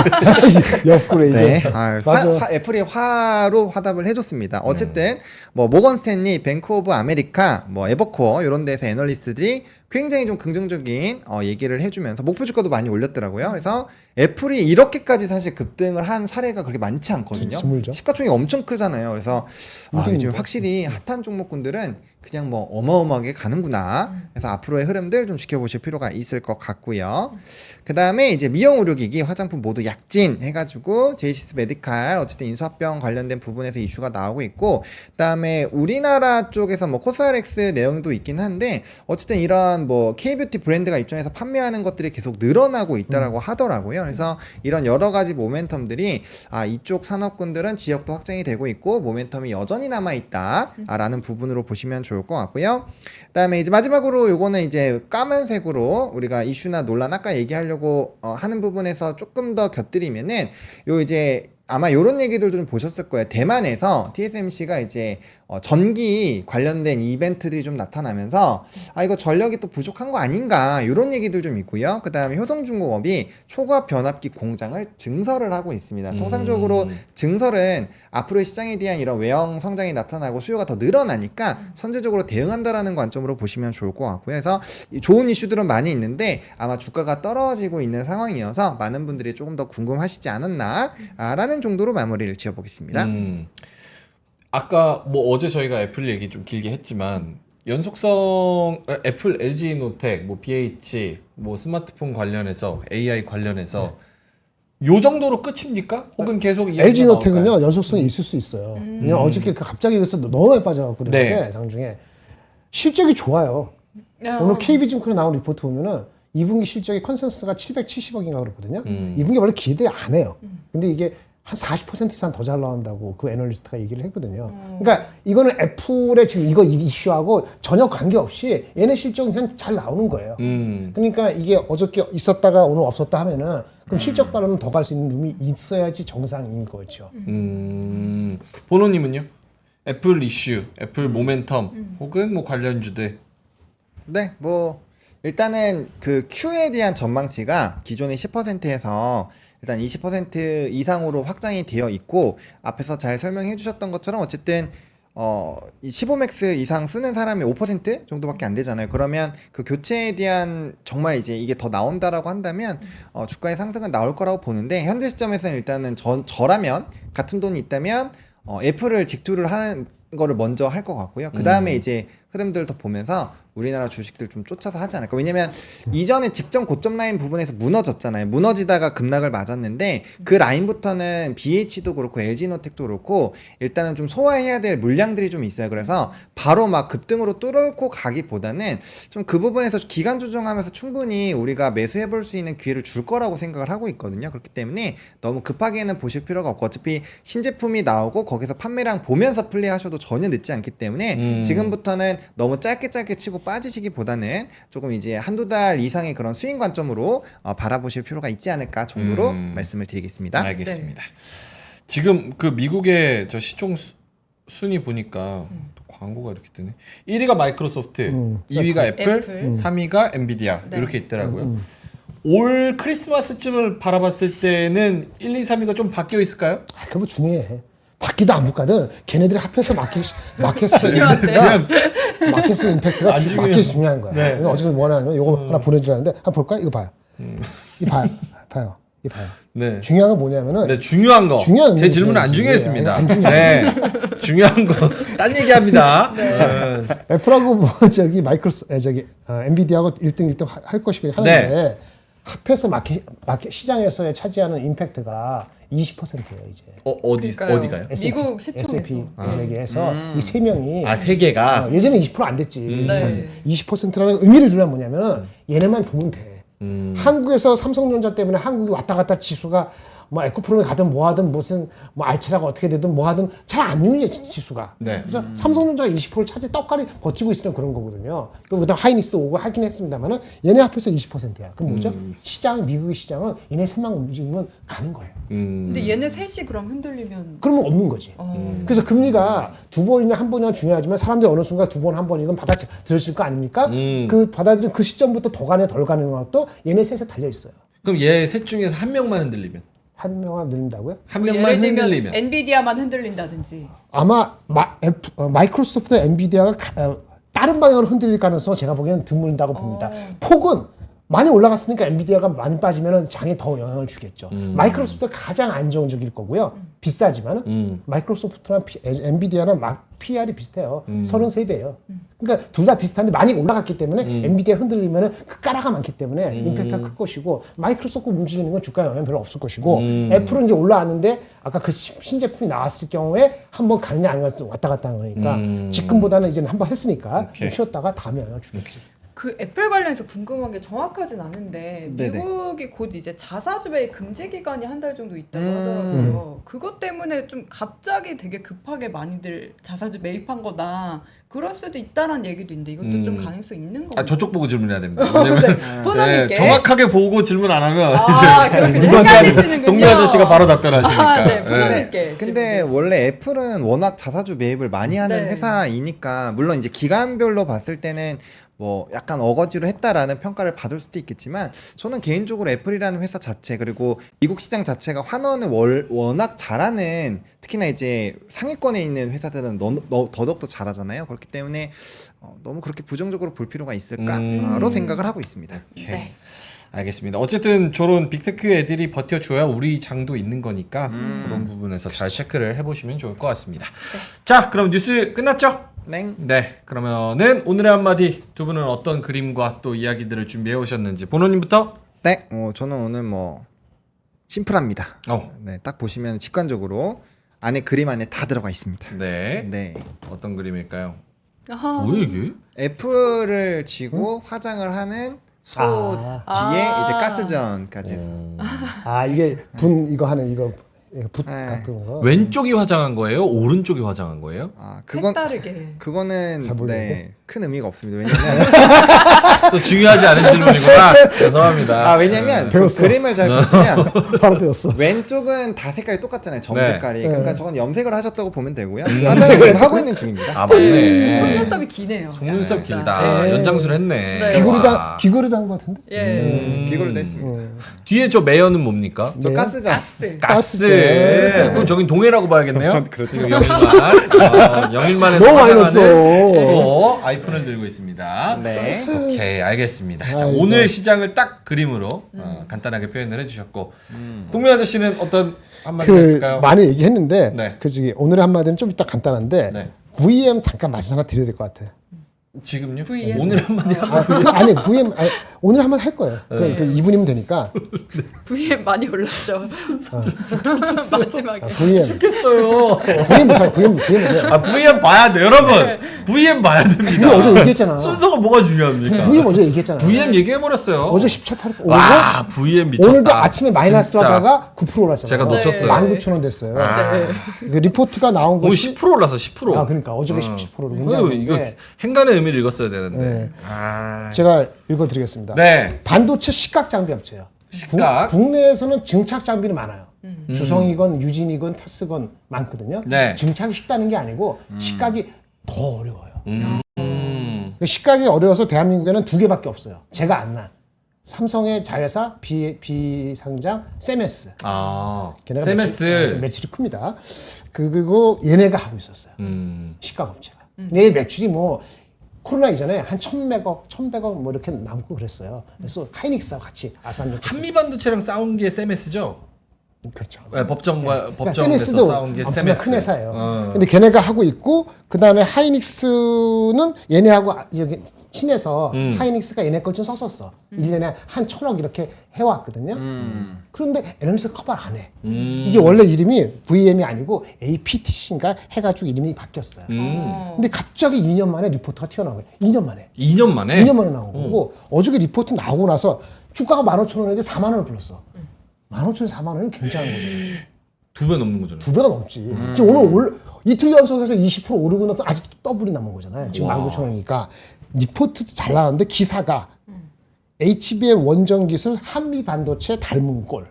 업그레이드. 네, 맞아. 애플이 화로 화답을 해줬습니다. 어쨌든 뭐 모건 스탠리, 뱅크 오브 아메리카, 뭐 에버코어 이런 데서 애널리스트들이 굉장히 좀 긍정적인 얘기를 해주면서 목표 주가도 많이 올렸더라고요. 그래서 애플이 이렇게까지 사실 급등을 한 사례가 그렇게 많지 않거든요. 드물죠. 시가총액이 엄청 크잖아요. 그래서 이게 요즘 뭐야? 확실히 핫한 종목군들은 그냥 뭐 어마어마하게 가는구나. 그래서 앞으로의 흐름들 좀 지켜보실 필요가 있을 것 같고요. 그 다음에 이제 미용 의료기기, 화장품 모두 약진 해가지고 제이시스 메디칼 어쨌든 인수합병 관련된 부분에서 이슈가 나오고 있고, 그 다음에 우리나라 쪽에서 뭐 코스알엑스 내용도 있긴 한데 어쨌든 이런 뭐 K뷰티 브랜드가 입장해서 판매하는 것들이 계속 늘어나고 있다라고 하더라고요. 거고요. 그래서 이런 여러 가지 모멘텀들이 이쪽 산업군들은 지역도 확장이 되고 있고 모멘텀이 여전히 남아 있다라는 부분으로 보시면 좋을 것 같고요. 그다음에 이제 마지막으로 요거는 이제 까만색으로 우리가 이슈나 논란 아까 얘기하려고 하는 부분에서 조금 더 곁들이면은 요 이제 아마 요런 얘기들도 좀 보셨을 거예요. 대만에서 TSMC가 이제 전기 관련된 이벤트들이 좀 나타나면서 이거 전력이 또 부족한 거 아닌가 요런 얘기들 좀 있고요. 그 다음에 효성중공업이 초과압 변압기 공장을 증설을 하고 있습니다. 통상적으로 증설은 앞으로의 시장에 대한 이런 외형 성장이 나타나고 수요가 더 늘어나니까 선제적으로 대응한다라는 관점으로 보시면 좋을 것 같고요. 그래서 좋은 이슈들은 많이 있는데 아마 주가가 떨어지고 있는 상황이어서 많은 분들이 조금 더 궁금하시지 않았나 라는 정도로 마무리를 지어보겠습니다. 아까 뭐 어제 저희가 애플 얘기 좀 길게 했지만 연속성 애플, LG노텍, 뭐 BH, 뭐 스마트폰 관련해서 AI 관련해서 요 정도로 끝입니까? 혹은 계속 LG노텍은요 연속성이 있을 수 있어요. 왜냐면 어저께 갑자기 그래서 너무 많이 빠져갖고 그랬는데 네. 장중에 실적이 좋아요. 오늘 KB증권에 나온 리포트 보면은 2분기 실적의 컨센서스가 770억인가 그렇거든요. 2분기 원래 기대 안 해요. 근데 이게 한 40% 이상 더 잘 나온다고 그 애널리스트가 얘기를 했거든요. 그러니까 이거는 애플의 지금 이거 이슈하고 전혀 관계없이 얘네 실적은 그냥 잘 나오는 거예요. 그러니까 이게 어저께 있었다가 오늘 없었다 하면은 그럼 실적 발언은 더 갈 수 있는 룸이 있어야지 정상인 거죠. 보노님은요? 애플 이슈, 애플 모멘텀 혹은 뭐 관련주들. 네, 뭐 일단은 그 Q에 대한 전망치가 기존의 10%에서 일단 20% 이상으로 확장이 되어 있고 앞에서 잘 설명해 주셨던 것처럼 어쨌든 이 15맥스 이상 쓰는 사람이 5% 정도밖에 안 되잖아요. 그러면 그 교체에 대한 정말 이제 이게 더 나온다라고 한다면 주가의 상승은 나올 거라고 보는데 현재 시점에서는 일단은 저라면 같은 돈이 있다면 애플을 직투를 하는 거를 먼저 할 것 같고요. 그 다음에 이제 흐름들 더 보면서 우리나라 주식들 좀 쫓아서 하지 않을까. 왜냐면 이전에 직전 고점 라인 부분에서 무너졌잖아요. 무너지다가 급락을 맞았는데 그 라인부터는 BH도 그렇고 LG노텍도 그렇고 일단은 좀 소화해야 될 물량들이 좀 있어요. 그래서 바로 막 급등으로 뚫고 가기보다는 좀 그 부분에서 기간 조정하면서 충분히 우리가 매수해 볼 수 있는 기회를 줄 거라고 생각을 하고 있거든요. 그렇기 때문에 너무 급하게는 보실 필요가 없고 어차피 신제품이 나오고 거기서 판매량 보면서 플레이하셔도 전혀 늦지 않기 때문에 지금부터는 너무 짧게 치고 빠지시기보다는 조금 이제 한두 달 이상의 그런 스윙 관점으로 바라보실 필요가 있지 않을까 정도로 말씀을 드리겠습니다. 알겠습니다. 지금 그 미국의 저 시총 순위 보니까 또 광고가 이렇게 뜨네. 1위가 마이크로소프트, 2위가 애플, 3위가 엔비디아 네. 이렇게 있더라고요. 올 크리스마스쯤을 바라봤을 때는 1, 2, 3위가 좀 바뀌어 있을까요? 그거 뭐 중요해. 바뀌든 안 바뀌든 걔네들이 합해서 마켓스 중요한데요? 마켓스 임팩트가 안 중요해요. 마켓이 중요한 거야. 네. 어저께 뭐 하냐면 이거 하나 보내주라는데 한번 볼까? 이거 봐요. 이 봐요. 이 봐요. 네. 중요한 건 뭐냐면은 네, 중요한 거. 중요한 제 질문은 안 의미지. 중요했습니다. 안 중요해. 네. 중요한 거. 딴 얘기합니다. 네. 애플하고 뭐 저기 엔비디아하고 1등 할 것이긴 하는데 네. 합해서 마켓 시장에서의 차지하는 임팩트가 20%예요 이제. 그러니까요. 어디가요? 미국 시총에서. S&P 얘기해서 이 세 명이 세 개가. 예전에 20% 안 됐지. 네. 20%라는 의미를 두면 뭐냐면은 얘네만 보면 돼. 한국에서 삼성전자 때문에 한국이 왔다 갔다 지수가 뭐 에코프로에 가든 뭐 하든 무슨 뭐 알츠라가 어떻게 되든 뭐 하든 잘 안 눌려 지수가. 네. 그래서 삼성전자가 20%를 차지 떡갈이 버티고 있으면 그런 거거든요. 그다음 하이닉스도 오고 하긴 했습니다만은 얘네 합해서 20%야. 그럼 뭐죠? 시장 미국의 시장은 얘네 셋만 움직이면 가는 거예요. 근데 얘네 셋이 그럼 흔들리면 그러면 없는 거지. 그래서 금리가 두 번이나 한 번이나 중요하지만 사람들이 어느 순간 두 번 한 번이건 받아들여질 거 아닙니까? 그 받아들인 그 시점부터 더 가네 덜 가는 것도 얘네 셋에 달려 있어요. 그럼 얘 셋 중에서 한 명만 흔들리면? 한 명만 늘린다고요? 한 뭐 명만 예를 들면 흔들리면? 엔비디아만 흔들린다든지. 아마 마이크로소프트, 엔비디아가 다른 방향으로 흔들릴 가능성은 제가 보기에는 드물다고 봅니다. 폭은 많이 올라갔으니까 엔비디아가 많이 빠지면 장에 더 영향을 주겠죠. 마이크로소프트가 가장 안정적일 거고요. 비싸지만 마이크로소프트랑 엔비디아는 PR이 비슷해요. 33배예요. 그러니까 둘 다 비슷한데 많이 올라갔기 때문에 엔비디아 흔들리면 그 까라가 많기 때문에 임팩트가 클 것이고 마이크로소프트 움직이는 건 주가 영향 별로 없을 것이고 애플은 이제 올라왔는데 아까 그 신제품이 나왔을 경우에 한번 가느냐 아니면 왔다 갔다 하는 거니까 지금보다는 이제 한번 했으니까 좀 쉬었다가 다음에 영향을 주겠지. 그 애플 관련해서 궁금한 게 정확하진 않은데 네네. 미국이 곧 이제 자사주 매입 금지 기간이 한 달 정도 있다고 음. 하더라고요. 그것 때문에 좀 갑자기 되게 급하게 많이들 자사주 매입한 거다. 그럴 수도 있다는 얘기도 있는데 이것도 좀 가능성 있는 건가요? 저쪽 보고 질문해야 됩니다. 왜냐면 토너 네, 있게. 정확하게 보고 질문 안 하면 그렇게 누구한테 헷갈리시는군요. 동료 아저씨가 바로 답변하시니까. 아, 네, 토너 네. 있게. 근데 질문해주세요. 원래 애플은 워낙 자사주 매입을 많이 하는 네. 회사이니까 물론 이제 기간별로 봤을 때는 뭐 약간 어거지로 했다라는 평가를 받을 수도 있겠지만 저는 개인적으로 애플이라는 회사 자체 그리고 미국 시장 자체가 환원을 워낙 잘하는 특히나 이제 상위권에 있는 회사들은 더더욱 더 잘하잖아요. 그렇기 때문에 너무 그렇게 부정적으로 볼 필요가 있을까로 생각을 하고 있습니다. 오케이. 네. 알겠습니다. 어쨌든 저런 빅테크 애들이 버텨줘야 우리 장도 있는 거니까 그런 부분에서 잘 체크를 해보시면 좋을 것 같습니다. 자, 그럼 뉴스 끝났죠? 네. 네, 그러면은 오늘의 한마디 두 분은 어떤 그림과 또 이야기들을 준비해 오셨는지 본호님부터. 네. 저는 오늘 뭐 심플합니다. 어, 네, 딱 보시면 직관적으로 안에 그림 안에 다 들어가 있습니다. 네. 네. 어떤 그림일까요? 아하. 뭐야 이게? 애플을 쥐고 화장을 하는 소 뒤에 아. 이제 가스전까지 해서 이게 분 이거 하는 이거 붓 네. 같은 거. 왼쪽이 화장한 거예요? 오른쪽이 화장한 거예요? 그건 색다르게. 그거는 잘 모르겠네. 네, 큰 의미가 없습니다. 왜냐면 또 중요하지 않은 질문이구나. 죄송합니다. 왜냐면 저 배웠어. 그림을 잘 보시면 바로 배웠어. 왼쪽은 다 색깔이 똑같잖아요. 점 네. 색깔이. 네. 그러니까 저건 염색을 하셨다고 보면 되고요. 화장을 지금 하고 있는 중입니다. 아 맞네. 속눈썹이 기네요. 속눈썹 약간. 길다. 네. 연장술 했네. 네. 와. 귀걸이도 한 것 같은데. 예. 비교를 했습니다. 뒤에 저 매연은 뭡니까? 저 네. 가스전. 가스. 가스. 가스죠. 그럼 저긴 동해라고 봐야겠네요. 그렇죠. 지금 영일만에서 너무 많이 화장하는 넣었어. 소 아이폰을 들고 있습니다. 네. 오케이 알겠습니다. 자, 아이고. 오늘 시장을 딱 그림으로 간단하게 표현을 해주셨고 동민 아저씨는 어떤 한마디 했을까요? 많이 얘기했는데 네. 그지 오늘의 한마디는 좀 이따 간단한데 네. VM 잠깐 말씀 하나 드려야 될 것 같아. 지금요? VM. 오늘 한마디 아니 VM 오늘 한번 할 거예요. 그 2분이면 되니까. VM 많이 올랐죠. 마지막에. VM 했어요. VM 못해 VM 못해. 아 VM 봐야 돼 여러분. VM 봐야 됩니다. VM 어제 얘기했잖아. 순서가 뭐가 중요합니까? VM 어제 얘기했잖아. VM 얘기해버렸어요. 어제 17,800. 와 VM 미쳤다. 오늘도 아침에 마이너스로 진짜. 하다가 9% 올랐잖아. 제가 놓쳤어요. 19,000원 됐어요. 그 리포트가 나온 오늘 것이 10% 올라서 10%. 그러니까 어저께 17%로 이거 굉장히 행간의 의미를 읽었어야 되는데. 네. 아. 제가 읽어드리겠습니다. 네. 반도체 식각 장비 업체예요. 식각. 국내에서는 증착 장비는 많아요. 주성이건 유진이건 테스건 많거든요. 네. 증착이 쉽다는 게 아니고 식각이 더 어려워요. 그 식각이 어려워서 대한민국에는 2개밖에 없어요. 제가 안 난. 삼성의 자회사 비상장 세메스. 아. 걔네가 세메스. 매출이 큽니다. 그리고 얘네가 하고 있었어요. 식각 업체가. 내 매출이 뭐 코로나 이전에 한 1,100억 뭐 이렇게 남고 그랬어요. 그래서 하이닉스하고 같이 아산역 한미반도체랑 싸운 게 세메스죠? 그렇죠. 네, 법정에서 세메스도 싸운 게 엄청난 세메스. 큰 회사예요. 근데 걔네가 하고 있고 그다음에 하이닉스는 얘네하고 여기 친해서 하이닉스가 얘네 걸 좀 썼었어. 1년에 한 1,000억 이렇게 해왔거든요. 그런데 에너지가 커버 안 해. 이게 원래 이름이 VM이 아니고 APTC인가 해가지고 이름이 바뀌었어요. 근데 갑자기 2년 만에 리포트가 튀어나온 거예요. 2년 만에. 2년 만에? 2년 만에 나온 거고 어저께 리포트 나오고 나서 주가가 15,000원인데 4만 원을 불렀어. 15,000원, 4만 원은 괜찮은 거죠. 2배 넘는 거잖아요. 2배가 넘지. 지금 오늘 이틀 연속해서 20% 오르고 나서 아직도 더블이 남은 거잖아요. 지금 19,000원이니까. 리포트도 잘 나왔는데 기사가 HB의 원전 기술 한미 반도체 닮은 꼴.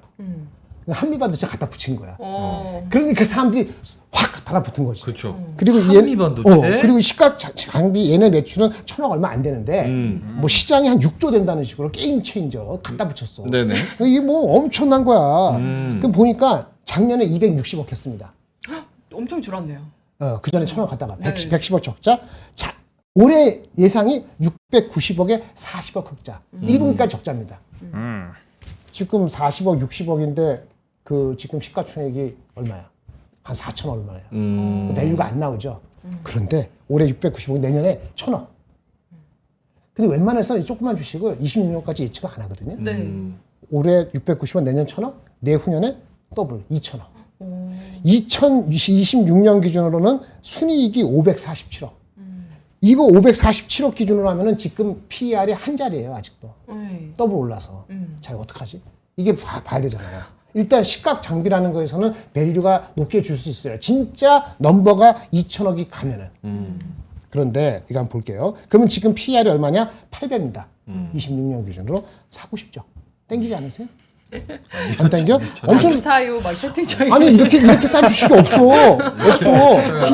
한미 반도체 갖다 붙인 거야. 그러니까 사람들이 확 달라붙은 거지. 그렇죠. 그리고 한미 반도체? 그리고 식각 장비 얘네 매출은 1,000억 얼마 안 되는데 뭐 시장이 한 6조 된다는 식으로 게임 체인저 갖다 붙였어. 네네. 이게 뭐 엄청난 거야. 그럼 보니까 작년에 260억 했습니다. 엄청 줄었네요. 그 전에 1,000억 갔다가 110억 적자. 자, 올해 예상이 690억에 40억 흑자. 1분기까지 적자입니다. 지금 40억, 60억인데 그 지금 시가총액이 얼마야? 한 4천 얼마야. 밸류가 안 나오죠. 그런데 올해 690억, 내년에 1,000억. 근데 웬만해서 이 조그만 주식을 26년까지 예측을 안 하거든요. 네. 올해 690억, 내년 1,000억, 내후년에 더블 2,000억. 2026년 기준으로는 순이익이 547억. 이거 547억 기준으로 하면은 지금 PER이 한 자리예요 아직도. 네. 더블 올라서. 자, 이거 어떡하지? 이게 봐야 되잖아요. 일단 시각 장비라는 거에서는 밸류가 높게 줄 수 있어요. 진짜 넘버가 2천억이 가면은. 그런데 이거 한번 볼게요. 그러면 지금 PER이 얼마냐? 8배입니다. 26년 기준으로 사고 싶죠. 땡기지 않으세요? 안 땡겨? 엄청 사유 막 채팅창에 아니 이렇게 싼 주식이 없어.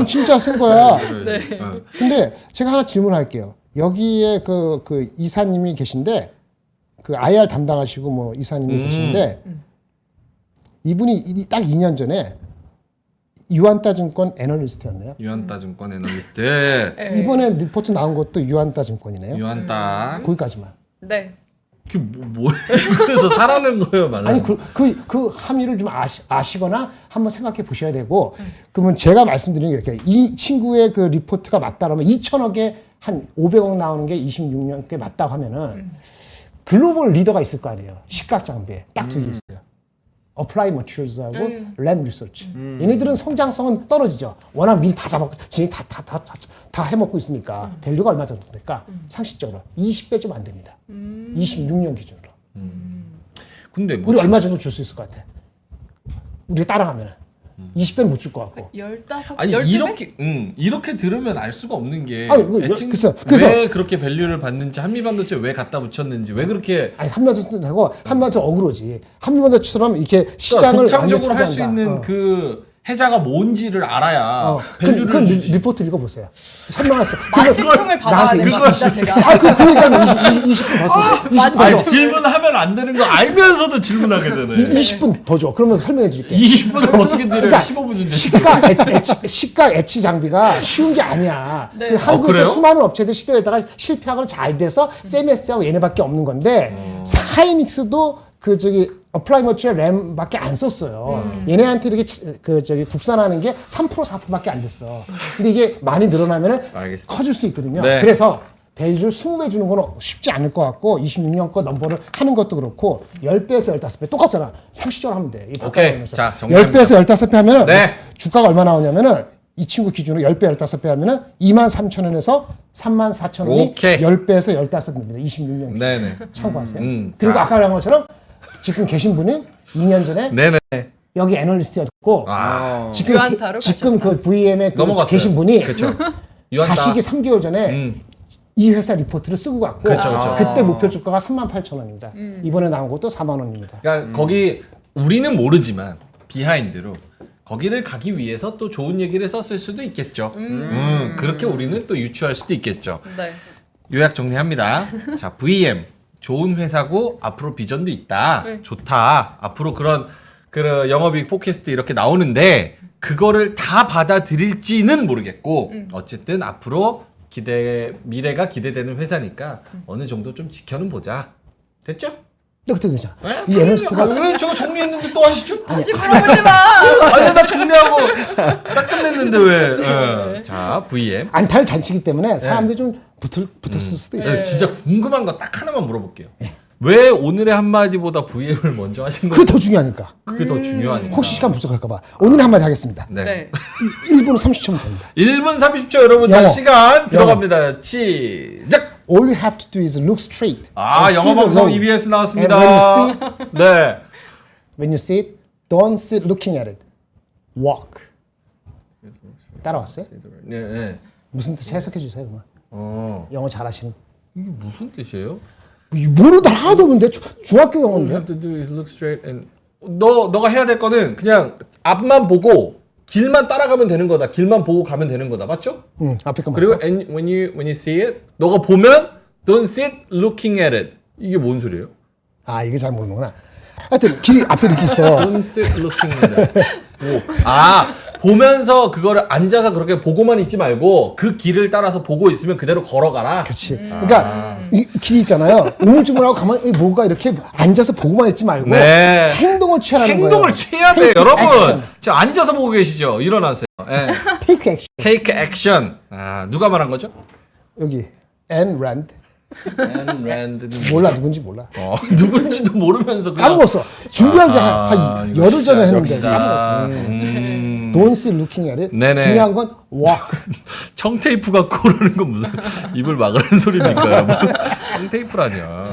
진짜 센 거야. 네. 근데 제가 하나 질문할게요. 여기에 그 이사님이 계신데 그 IR 담당하시고 뭐 이사님이 계신데 이분이 딱 2년 전에 유한따증권 애널리스트였네요. 유한따증권 애널리스트. 네. 이번에 리포트 나온 것도 유한따증권이네요. 유한따. 거기까지만. 네. 그게 뭐예요? 그래서 사라는 거예요, 말로. 아니 그 함의를 좀 아시거나 한번 생각해 보셔야 되고 그러면 제가 말씀드리는 게 이렇게 이 친구의 그 리포트가 맞다라면 2천억에 한 500억 나오는 게 26년께 맞다고 하면은 글로벌 리더가 있을 거 아니에요. 시각 장비에 딱 두 개 있어요. 어플라이 머티리얼즈하고 랩 리서치. 얘네들은 성장성은 떨어지죠. 워낙 미리 다 잡았고 지금 다 해먹고 있으니까 밸류가 얼마 정도 될까? 상식적으로 20배 좀 안 됩니다. 26년 기준으로. 근데 뭐 우리 얼마 정도 줄 수 있을 것 같아? 우리가 따라가면은 20배는 못 줄 것 같고. 15, 아니 12배? 이렇게 들으면 알 수가 없는 게 아니, 그래서 왜 그렇게 밸류를 받는지 한미반도체 왜 갖다 붙였는지 왜 그렇게 아니 한반도체도 되고 한반도체 어그로지. 한반도체처럼 이렇게 시장을 독창적으로 완전히 할 수 차지한다. 있는 그 해자가 뭔지를 알아야 그 밸류를 주지. 리포트 읽어보세요. 설명했어. 마취총을 받아야 되는 겁니다, 제가. 그 얘기하면 20분 더 써. 20분 더 아니 줘. 질문하면 안 되는 거 알면서도 질문하게 되네. 20분 더 줘. 그러면 설명해 줄게. 20분을 어떻게 들어요? 그러니까 15분인데. 시각 엣지 장비가 쉬운 게 아니야. 네. 그 한국에서 그래요? 수많은 업체들 시도에다가 실패하고 잘 돼서 세메스하고 얘네밖에 없는 건데 하이닉스도 그 저기 어플라이 머티리얼 램밖에 안 썼어요. 얘네한테 이렇게 국산하는 게 3% 4%밖에 안 됐어. 근데 이게 많이 늘어나면은 알겠습니다. 커질 수 있거든요. 네. 그래서 밸류를 20배 주는 건 쉽지 않을 것 같고 26년 거 넘버를 하는 것도 그렇고 10배에서 15배 똑같잖아. 상식적으로 하면 돼. 이 오케이. 바꿔가면서. 자, 정리합니다. 10배에서 15배 하면은 네. 주가가 얼마 나오냐면은 이 친구 기준으로 10배, 15배 하면은 23,000원에서 34,000원이 오케이. 10배에서 15배입니다. 26년 기준. 네네. 참고하세요. 자. 그리고 아까 말한 것처럼 지금 계신 분은 2년 전에 네네. 여기 애널리스트였고 아 유한타로 지금 그 VM에 넘어갔어요. 계신 분이 그렇죠. 유한따. 가시기 3개월 전에 이 회사 리포트를 쓰고 갔고 그렇죠, 그렇죠. 그때 목표 주가가 38,000원입니다. 이번에 나온 것도 4만 원입니다. 그러니까 거기 우리는 모르지만 비하인드로 거기를 가기 위해서 또 좋은 얘기를 썼을 수도 있겠죠. 그렇게 우리는 또 유추할 수도 있겠죠. 네. 요약 정리합니다. 자, VM 좋은 회사고 앞으로 비전도 있다. 네. 좋다. 앞으로 그런 영업이익 포캐스트 이렇게 나오는데 그거를 다 받아들일지는 모르겠고 어쨌든 앞으로 미래가 기대되는 회사니까 어느 정도 좀 지켜는 보자. 됐죠? 그때 괜찮아. 네? 이 애널리스트가 왜 저거 정리했는데 또 하시죠? 다시 물어보지 마. 아니 나 정리하고 딱 끝냈는데 왜? 자 VM. 안탈 잔치기 때문에 사람들이 좀 붙었을 수도 있어요. 네, 진짜 궁금한 거 딱 하나만 물어볼게요. 왜 오늘의 한마디보다 VM을 먼저 하신 그게 거죠? 더 중요하니까. 그게 더 중요하니까. 혹시 시간 부족할까봐. 오늘의 한마디 하겠습니다. 네. 네. 1분 30초면 됩니다. 1분 30초 여러분 자 영어. 시간 들어갑니다. 시작. All you have to do is look straight. 아 and 영어 see the 방송 road. EBS And 나왔습니다. 네. When you see it, don't sit looking at it. Walk. 따라왔어요? 네. 네. 무슨 뜻 해석해 주세요, 그만. 영어 잘하시는. 이게 무슨 뜻이에요? 모르다 하나도 없는데 중학교 All you 영어인데. have to do is look straight and 너가 해야 될 거는 그냥 앞만 보고 길만 따라가면 되는 거다. 길만 보고 가면 되는 거다. 맞죠? 앞에 것만. 그리고 and when you see it, 너가 보면 don't sit looking at it. 이게 뭔 소리예요? 아 이게 잘 모르는구나. 하여튼 길이 앞에 이렇게 있어. Don't sit looking at it. 아 보면서 그거를 앉아서 그렇게 보고만 있지 말고 그 길을 따라서 보고 있으면 그대로 걸어가라. 그렇지. 그러니까 이 길이 있잖아요. 우물쭈물하고 가만히 뭐가 이렇게 앉아서 보고만 있지 말고 네. 행동을 취하라는 거예요. 행동을 취해야 돼, Take 여러분. action. 저 앉아서 보고 계시죠? 일어나세요. 예. Take action. Take action. 아 누가 말한 거죠? 여기 Ayn Rand. Ayn Rand는 몰라 누군지 몰라. 누군지도 모르면서 그냥 까먹었어. 준비한 게 한 열흘 전에 했는데 시작입니다. 까먹었어. Don't see looking at it. 네네. 중요한 건 walk. 청테이프 갖고 그러는 건 무슨 입을 막으라는 소리니까요. 뭐, 청테이프라뇨.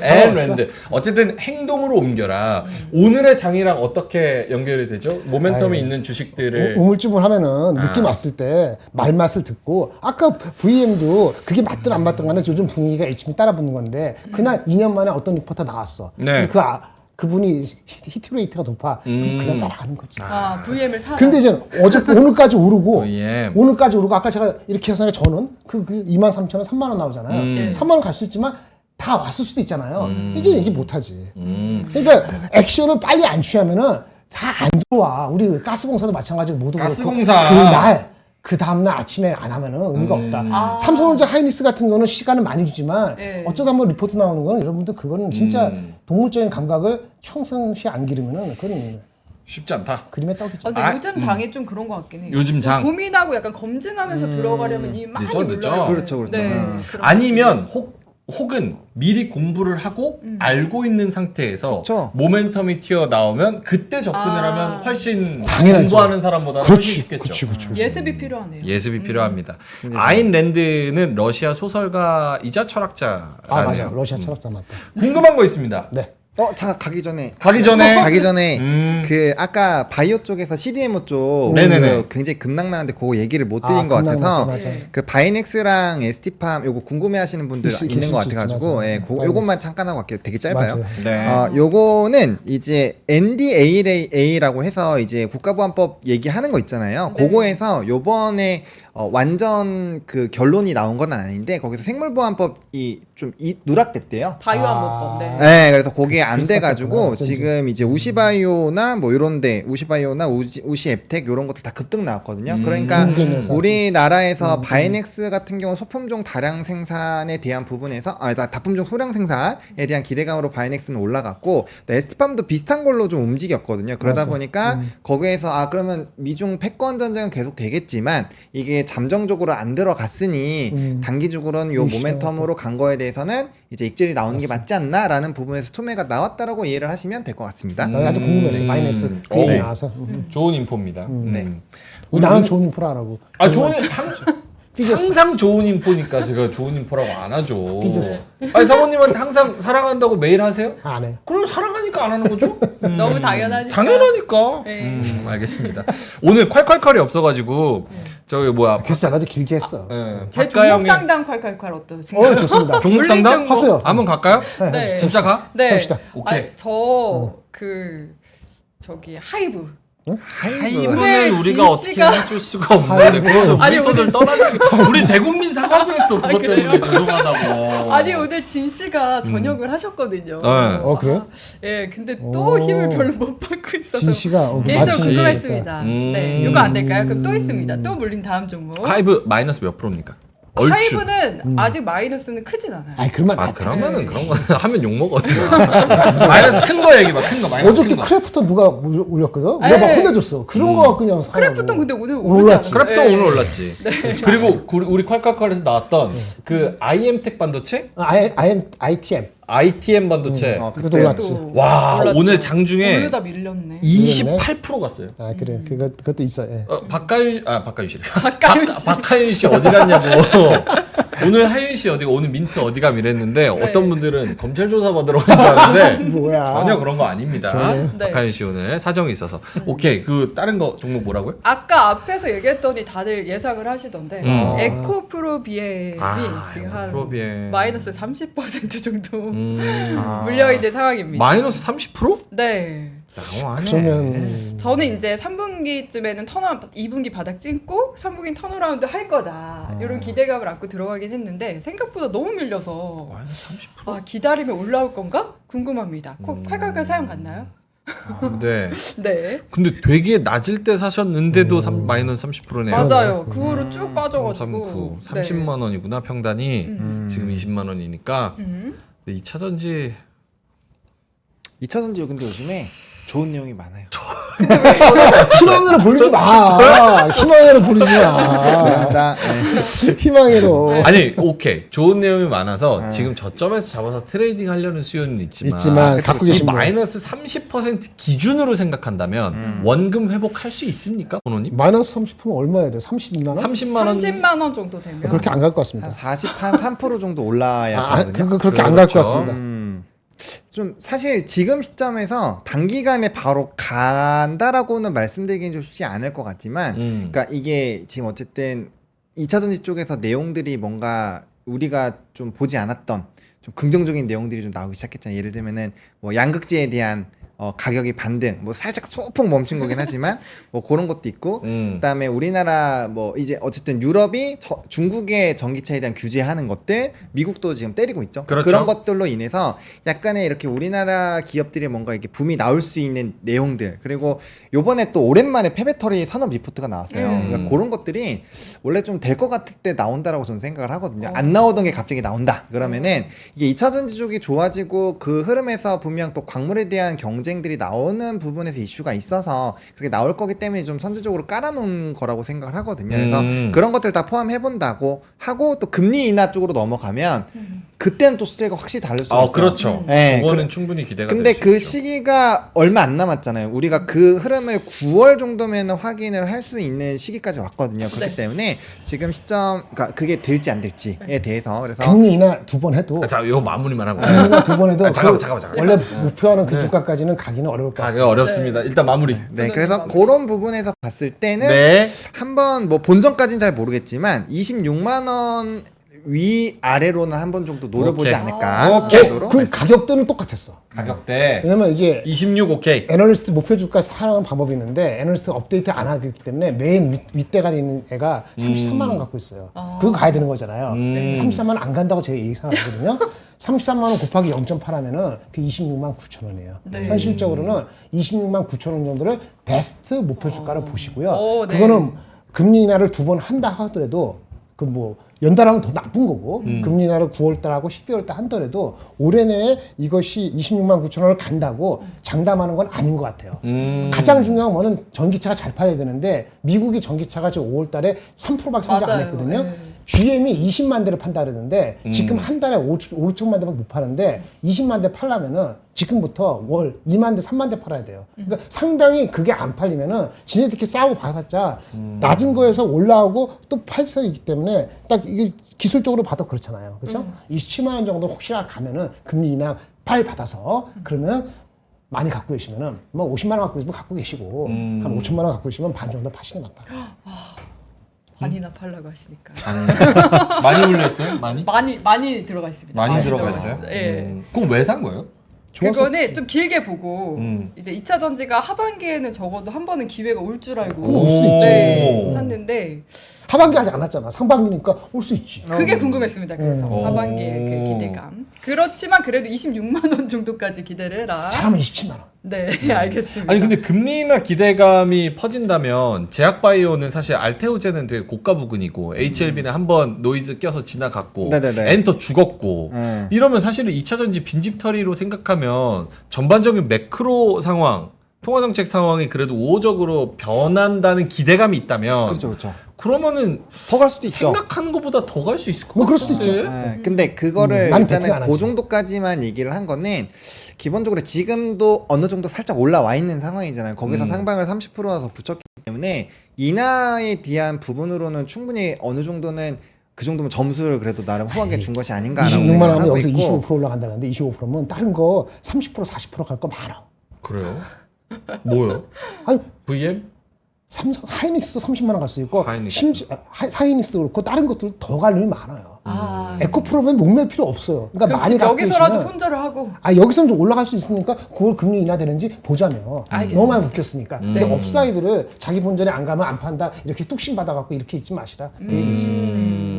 앤랜드. 어쨌든 행동으로 옮겨라. 오늘의 장이랑 어떻게 연결이 되죠? 모멘텀이 있는 주식들을 우물쭈물하면은 느낌 왔을 때 말맛을 듣고 아까 VM도 그게 맞든 안 맞든 간에 요즘 분위기가 HM 따라붙는 건데 그날 2년 만에 어떤 리포터 나왔어. 네. 근데 그분이 히트레이트가 높아. 그냥 따라가는 거지. 아, VM을 사. 근데 이제 오늘까지 오르고 VM. 오늘까지 오르고 아까 제가 이렇게 해서 저는 그 23,000원 3만 원 나오잖아요. 3만 원 갈 수 있지만 다 왔을 수도 있잖아요. 이제 얘기 못 하지. 그러니까 액션을 빨리 안 취하면은 다 안 들어와. 우리 가스공사도 마찬가지로 모두 가스공사. 그날 그 다음날 아침에 안 하면은 의미가 없다. 삼성전자 하이닉스 같은 거는 시간을 많이 주지만 네. 어쩌다 한번 리포트 나오는 거는 여러분들 그거는 진짜 동물적인 감각을 평상시에 안 기르면은 그건 쉽지 않다. 그림의 떡이죠. 근데 요즘 장이 좀 그런 것 같긴 해요. 요즘 장. 고민하고 약간 검증하면서 들어가려면 이 많이 늦죠. 눌러요. 그렇죠. 네, 그런 아니면 혹은 미리 공부를 하고 알고 있는 상태에서 그쵸. 모멘텀이 튀어나오면 그때 접근을 하면 훨씬 당연하죠. 공부하는 사람보다는 훨씬 쉽겠죠. 그렇지. 예습이 필요하네요. 예습이 필요합니다. 아인랜드는 러시아 소설가이자 철학자라네요. 아 맞아. 러시아 철학자 맞다. 궁금한 거 있습니다. 네. 자 가기 전에 가기 전에 그 아까 바이오 쪽에서 CDMO 쪽 네네네. 그 굉장히 급락나는데 그거 얘기를 못 드린 것 급락났다, 같아서 맞아. 그 바이넥스랑 ST팜 요거 궁금해하시는 분들 있을 있는 것 수 있지, 같아가지고 맞아. 예, 요것만 잠깐 하고 갈게요. 되게 짧아요. 맞아요. 네. 요거는 이제 NDAA라고 해서 이제 국가보안법 얘기하는 거 있잖아요. 네. 그거에서 요번에 완전 그 결론이 나온 건 아닌데 거기서 생물보안법이 좀 누락됐대요. 바이오암호법. 네. 네, 그래서 거기에 안 비슷했구나, 돼가지고 어쩐지. 지금 이제 우시바이오나 뭐 이런데 우시바이오나 우시앱텍 이런 것들 다 급등 나왔거든요. 그러니까 중견 우리나라에서 바이넥스 같은 경우 소품종 다량 생산에 대한 부분에서 다품종 소량 생산에 대한 기대감으로 바이넥스는 올라갔고 에스팜도 비슷한 걸로 좀 움직였거든요. 그러다 맞아. 보니까 거기에서 그러면 미중 패권 전쟁은 계속 되겠지만 이게 잠정적으로 안 들어갔으니 단기적으로는 요 모멘텀으로 간 거에 대해서는 이제 익절이 나오는 게 맞지 않나라는 부분에서 투매가 나왔다라고 이해를 하시면 될 것 같습니다. 아주 궁금했어. 바이넥스 그 오. 얘기 나와서. 좋은 인포입니다. 네. 나는 좋은 인프라라고. 항상 좋은 인포니까 제가 좋은 인포라고 안 하죠. 삐졌어. 아니 사모님한테 항상 사랑한다고 메일 하세요? 안 해. 그럼 사랑하니까 안 하는 거죠? 너무 당연하니까. 당연하니까. 네. 알겠습니다. 오늘 콸콸콸이 없어가지고 저기 뭐야 글쎄 아주 길게 했어. 제 종목 상담 콸콸콸 어떠신가요? 좋습니다. 종목 상담 물리정보. 하세요. 한번 갈까요? 네. 진짜 가? 네. 합시다. 오케이. 아니, 저그 저기 하이브. 하이브는 오늘 우리가 진 어떻게 씨가- 해줄 수가 없는데 그거는 아니, 우리 손을 떠나지 우리 대국민 사과도 했어 그것 때문에 죄송하다고. 아니 오늘 진 씨가 전역을 하셨거든요. 네. 그래요? 예, 근데 또 오. 힘을 별로 못 받고 있어서 진 씨가 개인적으로 맞지. 궁금했습니다. 네, 이거 안 될까요? 그럼 또 있습니다. 또 물린 다음 종목. 하이브 마이너스 몇 프로입니까? 얼추. 하이브는 아직 마이너스는 크진 않아요. 아이 그러면 그러면은 그런 거 하면 욕 먹거든요. 마이너스 큰 거 얘기 봐. 큰 거 마이너스 어저께 큰 거. 크래프톤 누가 올렸거든? 우리가 막 에이. 혼내줬어. 그런 거 그냥 사라고. 크래프톤 근데 오늘 오늘 올랐지. 올랐지. 크래프톤 네. 오늘 올랐지. 그리고 우리 콸콸콸에서 나왔던 그 IM텍 반도체, ITM. ITM 반도체. 그것도 그때 올랐지. 와 올랐죠. 오늘 장중에 오늘 다 밀렸네. 28% 갔어요. 아 그래. 그것도 있어. 예. 박가윤 씨래. 박가윤 씨. 박하윤 씨 어디 갔냐고. 오늘 하윤 씨 어디가 오늘 민트 어디가 이랬는데 어떤 분들은 검찰 조사 받으러 온 줄 알았는데 뭐야. 전혀 그런 거 아닙니다. 전혀. 네. 박하윤 씨 오늘 사정이 있어서. 오케이 그 다른 거 종목 뭐라고요? 아까 앞에서 얘기했더니 다들 예상을 하시던데 에코프로 BM이 지금 한 프로비에 마이너스 30% 정도 아. 물려 있는 상황입니다. 마이너스 30%? 네. 양호하네. 그러면 저는 이제 3분기쯤에는 턴어라운드, 2분기 바닥 찍고 3분기 턴어라운드 할 거다. 이런 기대감을 안고 들어가긴 했는데 생각보다 너무 밀려서 마이너스 30%? 기다리면 올라올 건가? 궁금합니다. 콸콸콸 사용 갔나요? 근데 네. 되게 낮을 때 사셨는데도 마이너스 30%네요. 맞아요. 그 후로 쭉 빠져가지고. 30만 원이구나 평단이. 지금 20만 원이니까. 네. 근데 2차 전지 2차 전지 근데 요즘에 좋은 내용이 많아요. 희망으로 부르지 마. 희망으로 부르지 마. 죄송합니다. 희망으로. 아니 오케이 좋은 내용이 많아서 지금 저점에서 잡아서 트레이딩 하려는 수요는 있지만 갖고 이 계신 분. 마이너스 30% 기준으로 생각한다면 원금 회복할 수 있습니까, 번호님? 마이너스 30%는 얼마야 돼? 32만 원? 30만 원 30만 원 정도 되면 그렇게 안 갈 것 같습니다. 한 3% 정도 올라야 아, 하거든요. 그렇게 안 갈 것 그렇죠. 같습니다. 좀 사실 지금 시점에서 단기간에 바로 간다라고는 말씀드리긴 좀 쉽지 않을 것 같지만 그러니까 이게 지금 어쨌든 2차전지 쪽에서 내용들이 뭔가 우리가 좀 보지 않았던 좀 긍정적인 내용들이 좀 나오기 시작했잖아요. 예를 들면은 뭐 양극재에 대한 가격이 반등, 뭐 살짝 소폭 멈춘 거긴 하지만 뭐 그런 것도 있고, 그다음에 우리나라 뭐 이제 어쨌든 유럽이 중국의 전기차에 대한 규제하는 것들, 미국도 지금 때리고 있죠. 그렇죠. 그런 것들로 인해서 약간의 이렇게 우리나라 기업들이 뭔가 이렇게 붐이 나올 수 있는 내용들, 그리고 요번에 또 오랜만에 폐배터리 산업 리포트가 나왔어요. 그러니까 그런 것들이 원래 좀 될 것 같을 때 나온다라고 저는 생각을 하거든요. 안 나오던 게 갑자기 나온다. 그러면은 이게 2차전지 쪽이 좋아지고 그 흐름에서 분명 또 광물에 대한 경쟁들이 나오는 부분에서 이슈가 있어서 그렇게 나올 거기 때문에 좀 선제적으로 깔아놓은 거라고 생각을 하거든요. 그래서 그런 것들 다 포함해본다고 하고 또 금리 인하 쪽으로 넘어가면 그때는 또 스토리가 확실히 다를 수 있어요. 그렇죠. 네, 그거는 충분히 기대가 근데 될 수 그 있죠. 시기가 얼마 안 남았잖아요. 우리가 그 흐름을 9월 정도면 확인을 할 수 있는 시기까지 왔거든요. 그렇기 때문에 지금 시점, 그러니까 그게 될지 안 될지에 대해서 그래서 금리 인하 2번 해도 자, 이거 마무리만 하고. 금리 인하 2번 해도 잠깐만. 원래 목표하는 그 주가까지는 가기는 어려울 것 같습니다. 가격 어렵습니다. 일단 마무리. 네, 그래서 그런 부분에서 봤을 때는 네. 한번 뭐 본전까지는 잘 모르겠지만 26만 원 위 아래로는 한 번 정도 노려보지 오케이. 않을까. 오케이. 정도로 그 가격대는 똑같았어. 가격대 왜냐면 이게 26 오케이. 애널리스트 목표 주가 사랑하는 방법이 있는데 애널리스트가 업데이트 안 하기 때문에 맨 윗대가 있는 애가 33만 원 갖고 있어요. 그거 가야 되는 거잖아요. 33만 원 안 간다고 제가 예상하거든요. 33만 원 곱하기 0.8 하면은 그 26만 9천 원이에요. 네. 현실적으로는 26만 9천 원 정도를 베스트 목표 주가를 보시고요. 오, 네. 그거는 금리 인하를 2번 한다 하더라도 그 뭐 연달아는 더 나쁜 거고 금리 인하를 9월 달하고 12월 달 한더라도 올해 내에 이것이 26만 9천 원을 간다고 장담하는 건 아닌 것 같아요. 가장 중요한 거는 전기차가 잘 팔려야 되는데 미국이 전기차가 지금 5월 달에 3%밖에 성장 안 맞아요. 했거든요. 네. GM이 20만 대를 판다 그러는데 지금 한 달에 5천만 대밖에 못 파는데 20만 대 팔려면은 지금부터 월 2만 대, 3만 대 팔아야 돼요. 그러니까 상당히 그게 안 팔리면은 지네들끼리 싸우고 봐봤자 낮은 거에서 올라오고 또 팔 수 있기 때문에 딱 이게 기술적으로 봐도 그렇잖아요. 그렇죠? 27만 원 정도 혹시나 가면은 금리 인하 팔 받아서 그러면은 많이 갖고 계시면은 뭐 50만 원 갖고 계시면 갖고 계시고 한 5천만 원 갖고 계시면 반 정도 파시는 게 낫다. 많이나 팔라고 하시니까 많이 올렸어요? 많이? 많이 들어가 있습니다. 많이 들어가 있어요? 예. 그럼 왜 산 거예요? 좋아서 그거는 좀 길게 보고 이제 2차 전지가 하반기에는 적어도 한 번은 기회가 올 줄 알고 올 수 있지. 네, 샀는데 하반기 아직 안 왔잖아. 상반기니까 올 수 있지. 그게 궁금했습니다. 그래서 오. 하반기에 그 기대감. 그렇지만 그래도 26만 원 정도까지 기대를 해라. 잘하면 27만 원. 네, 알겠습니다. 아니 근데 금리나 기대감이 퍼진다면 제약바이오는 사실 알테오제는 되게 고가 부근이고 HLB는 한번 노이즈 껴서 지나갔고 네네네. 엔터 죽었고 네. 이러면 사실은 2차전지 빈집털이로 생각하면 전반적인 매크로 상황 통화정책 상황이 그래도 우호적으로 변한다는 기대감이 있다면 그렇죠, 그렇죠. 그러면은 더 갈 수도 있죠. 생각하는 것보다 더 갈 수 있을 것 뭐 그럴 같은데. 수도 있죠. 네, 근데 그거를 난 베팅 안 일단은 하지. 그 정도까지만 얘기를 한 거는 기본적으로 지금도 어느 정도 살짝 올라와 있는 상황이잖아요. 거기서 상방을 30%나 더 붙였기 때문에 인하에 대한 부분으로는 충분히 어느 정도는 그 정도면 점수를 그래도 나름 후하게 준 것이 아닌가라고 26만 생각을 원에 하고 여기서 있고 25% 올라간다는데 25%면 다른 거 30% 40% 갈 거 많아. 그래요? 뭐요? 아니 VM? 삼성 하이닉스도 30만 원 갈 수 있고 하이닉스. 심지어 하이닉스도 그렇고 다른 것들 더 갈 일이 많아요. 아, 에코프로면 목맬 필요 없어요. 그러니까 그럼 많이 지금 갖고 여기서라도 계시면 손절을 하고 여기서는 좀 올라갈 수 있으니까 9월 금리 인하되는지 보자며. 알겠습니다. 너무 많이 묶였으니까. 근데 네. 업사이드를 자기 본전에 안 가면 안 판다 이렇게 뚝심 받아갖고 이렇게 있지 마시라. 그 얘기지.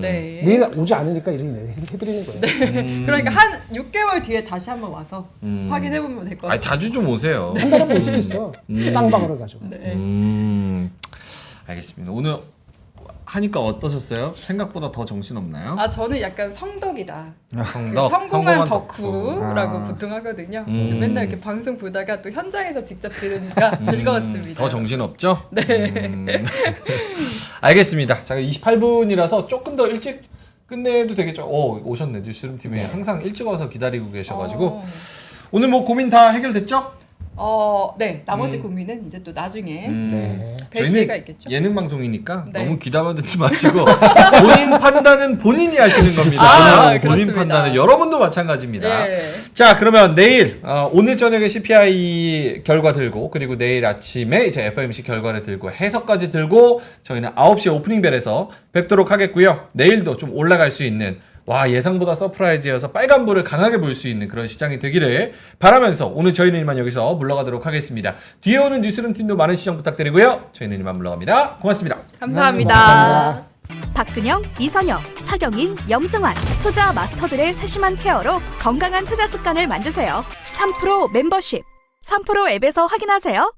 네. 내일 오지 않으니까 이렇게 해드리는 거예요. 그러니까 한 6개월 뒤에 다시 한번 와서 확인해 보면 될 것 아니 같습니다. 자주 좀 오세요. 한 달에 볼 수도 있어. 쌍방으로 가지고. 네. 알겠습니다. 오늘 하니까 어떠셨어요? 생각보다 더 정신 없나요? 아 저는 약간 성덕이다. 성덕, 성공한 덕후. 덕후라고 아. 보통 하거든요. 음. 맨날 이렇게 방송 보다가 또 현장에서 직접 들으니까 즐거웠습니다. 더 정신 없죠? 네. 알겠습니다. 자, 28분이라서 조금 더 일찍 끝내도 되겠죠? 오셨네. 뉴스룸 팀에 항상 일찍 와서 기다리고 계셔가지고 오늘 뭐 고민 다 해결됐죠? 네. 나머지 고민은 이제 또 나중에 네. 뵐 기회가 있겠죠. 예능 방송이니까 네. 너무 귀담아 듣지 마시고 본인 판단은 본인이 하시는 겁니다. 본인 그렇습니다. 판단은 여러분도 마찬가지입니다. 네. 자, 그러면 내일 오늘 저녁에 CPI 결과 들고 그리고 내일 아침에 이제 FOMC 결과를 들고 해석까지 들고 저희는 9시에 오프닝 벨에서 뵙도록 하겠고요. 내일도 좀 올라갈 수 있는 예상보다 서프라이즈여서 빨간불을 강하게 볼 수 있는 그런 시장이 되기를 바라면서 오늘 저희는 이만 여기서 물러가도록 하겠습니다. 뒤에 오는 뉴스룸 팀도 많은 시청 부탁드리고요. 저희는 이만 물러갑니다. 고맙습니다. 감사합니다. 감사합니다. 박근영, 이선영, 차경인, 염승환 투자 마스터들의 세심한 케어로 건강한 투자 습관을 만드세요. 3프로 멤버십 3프로 앱에서 확인하세요.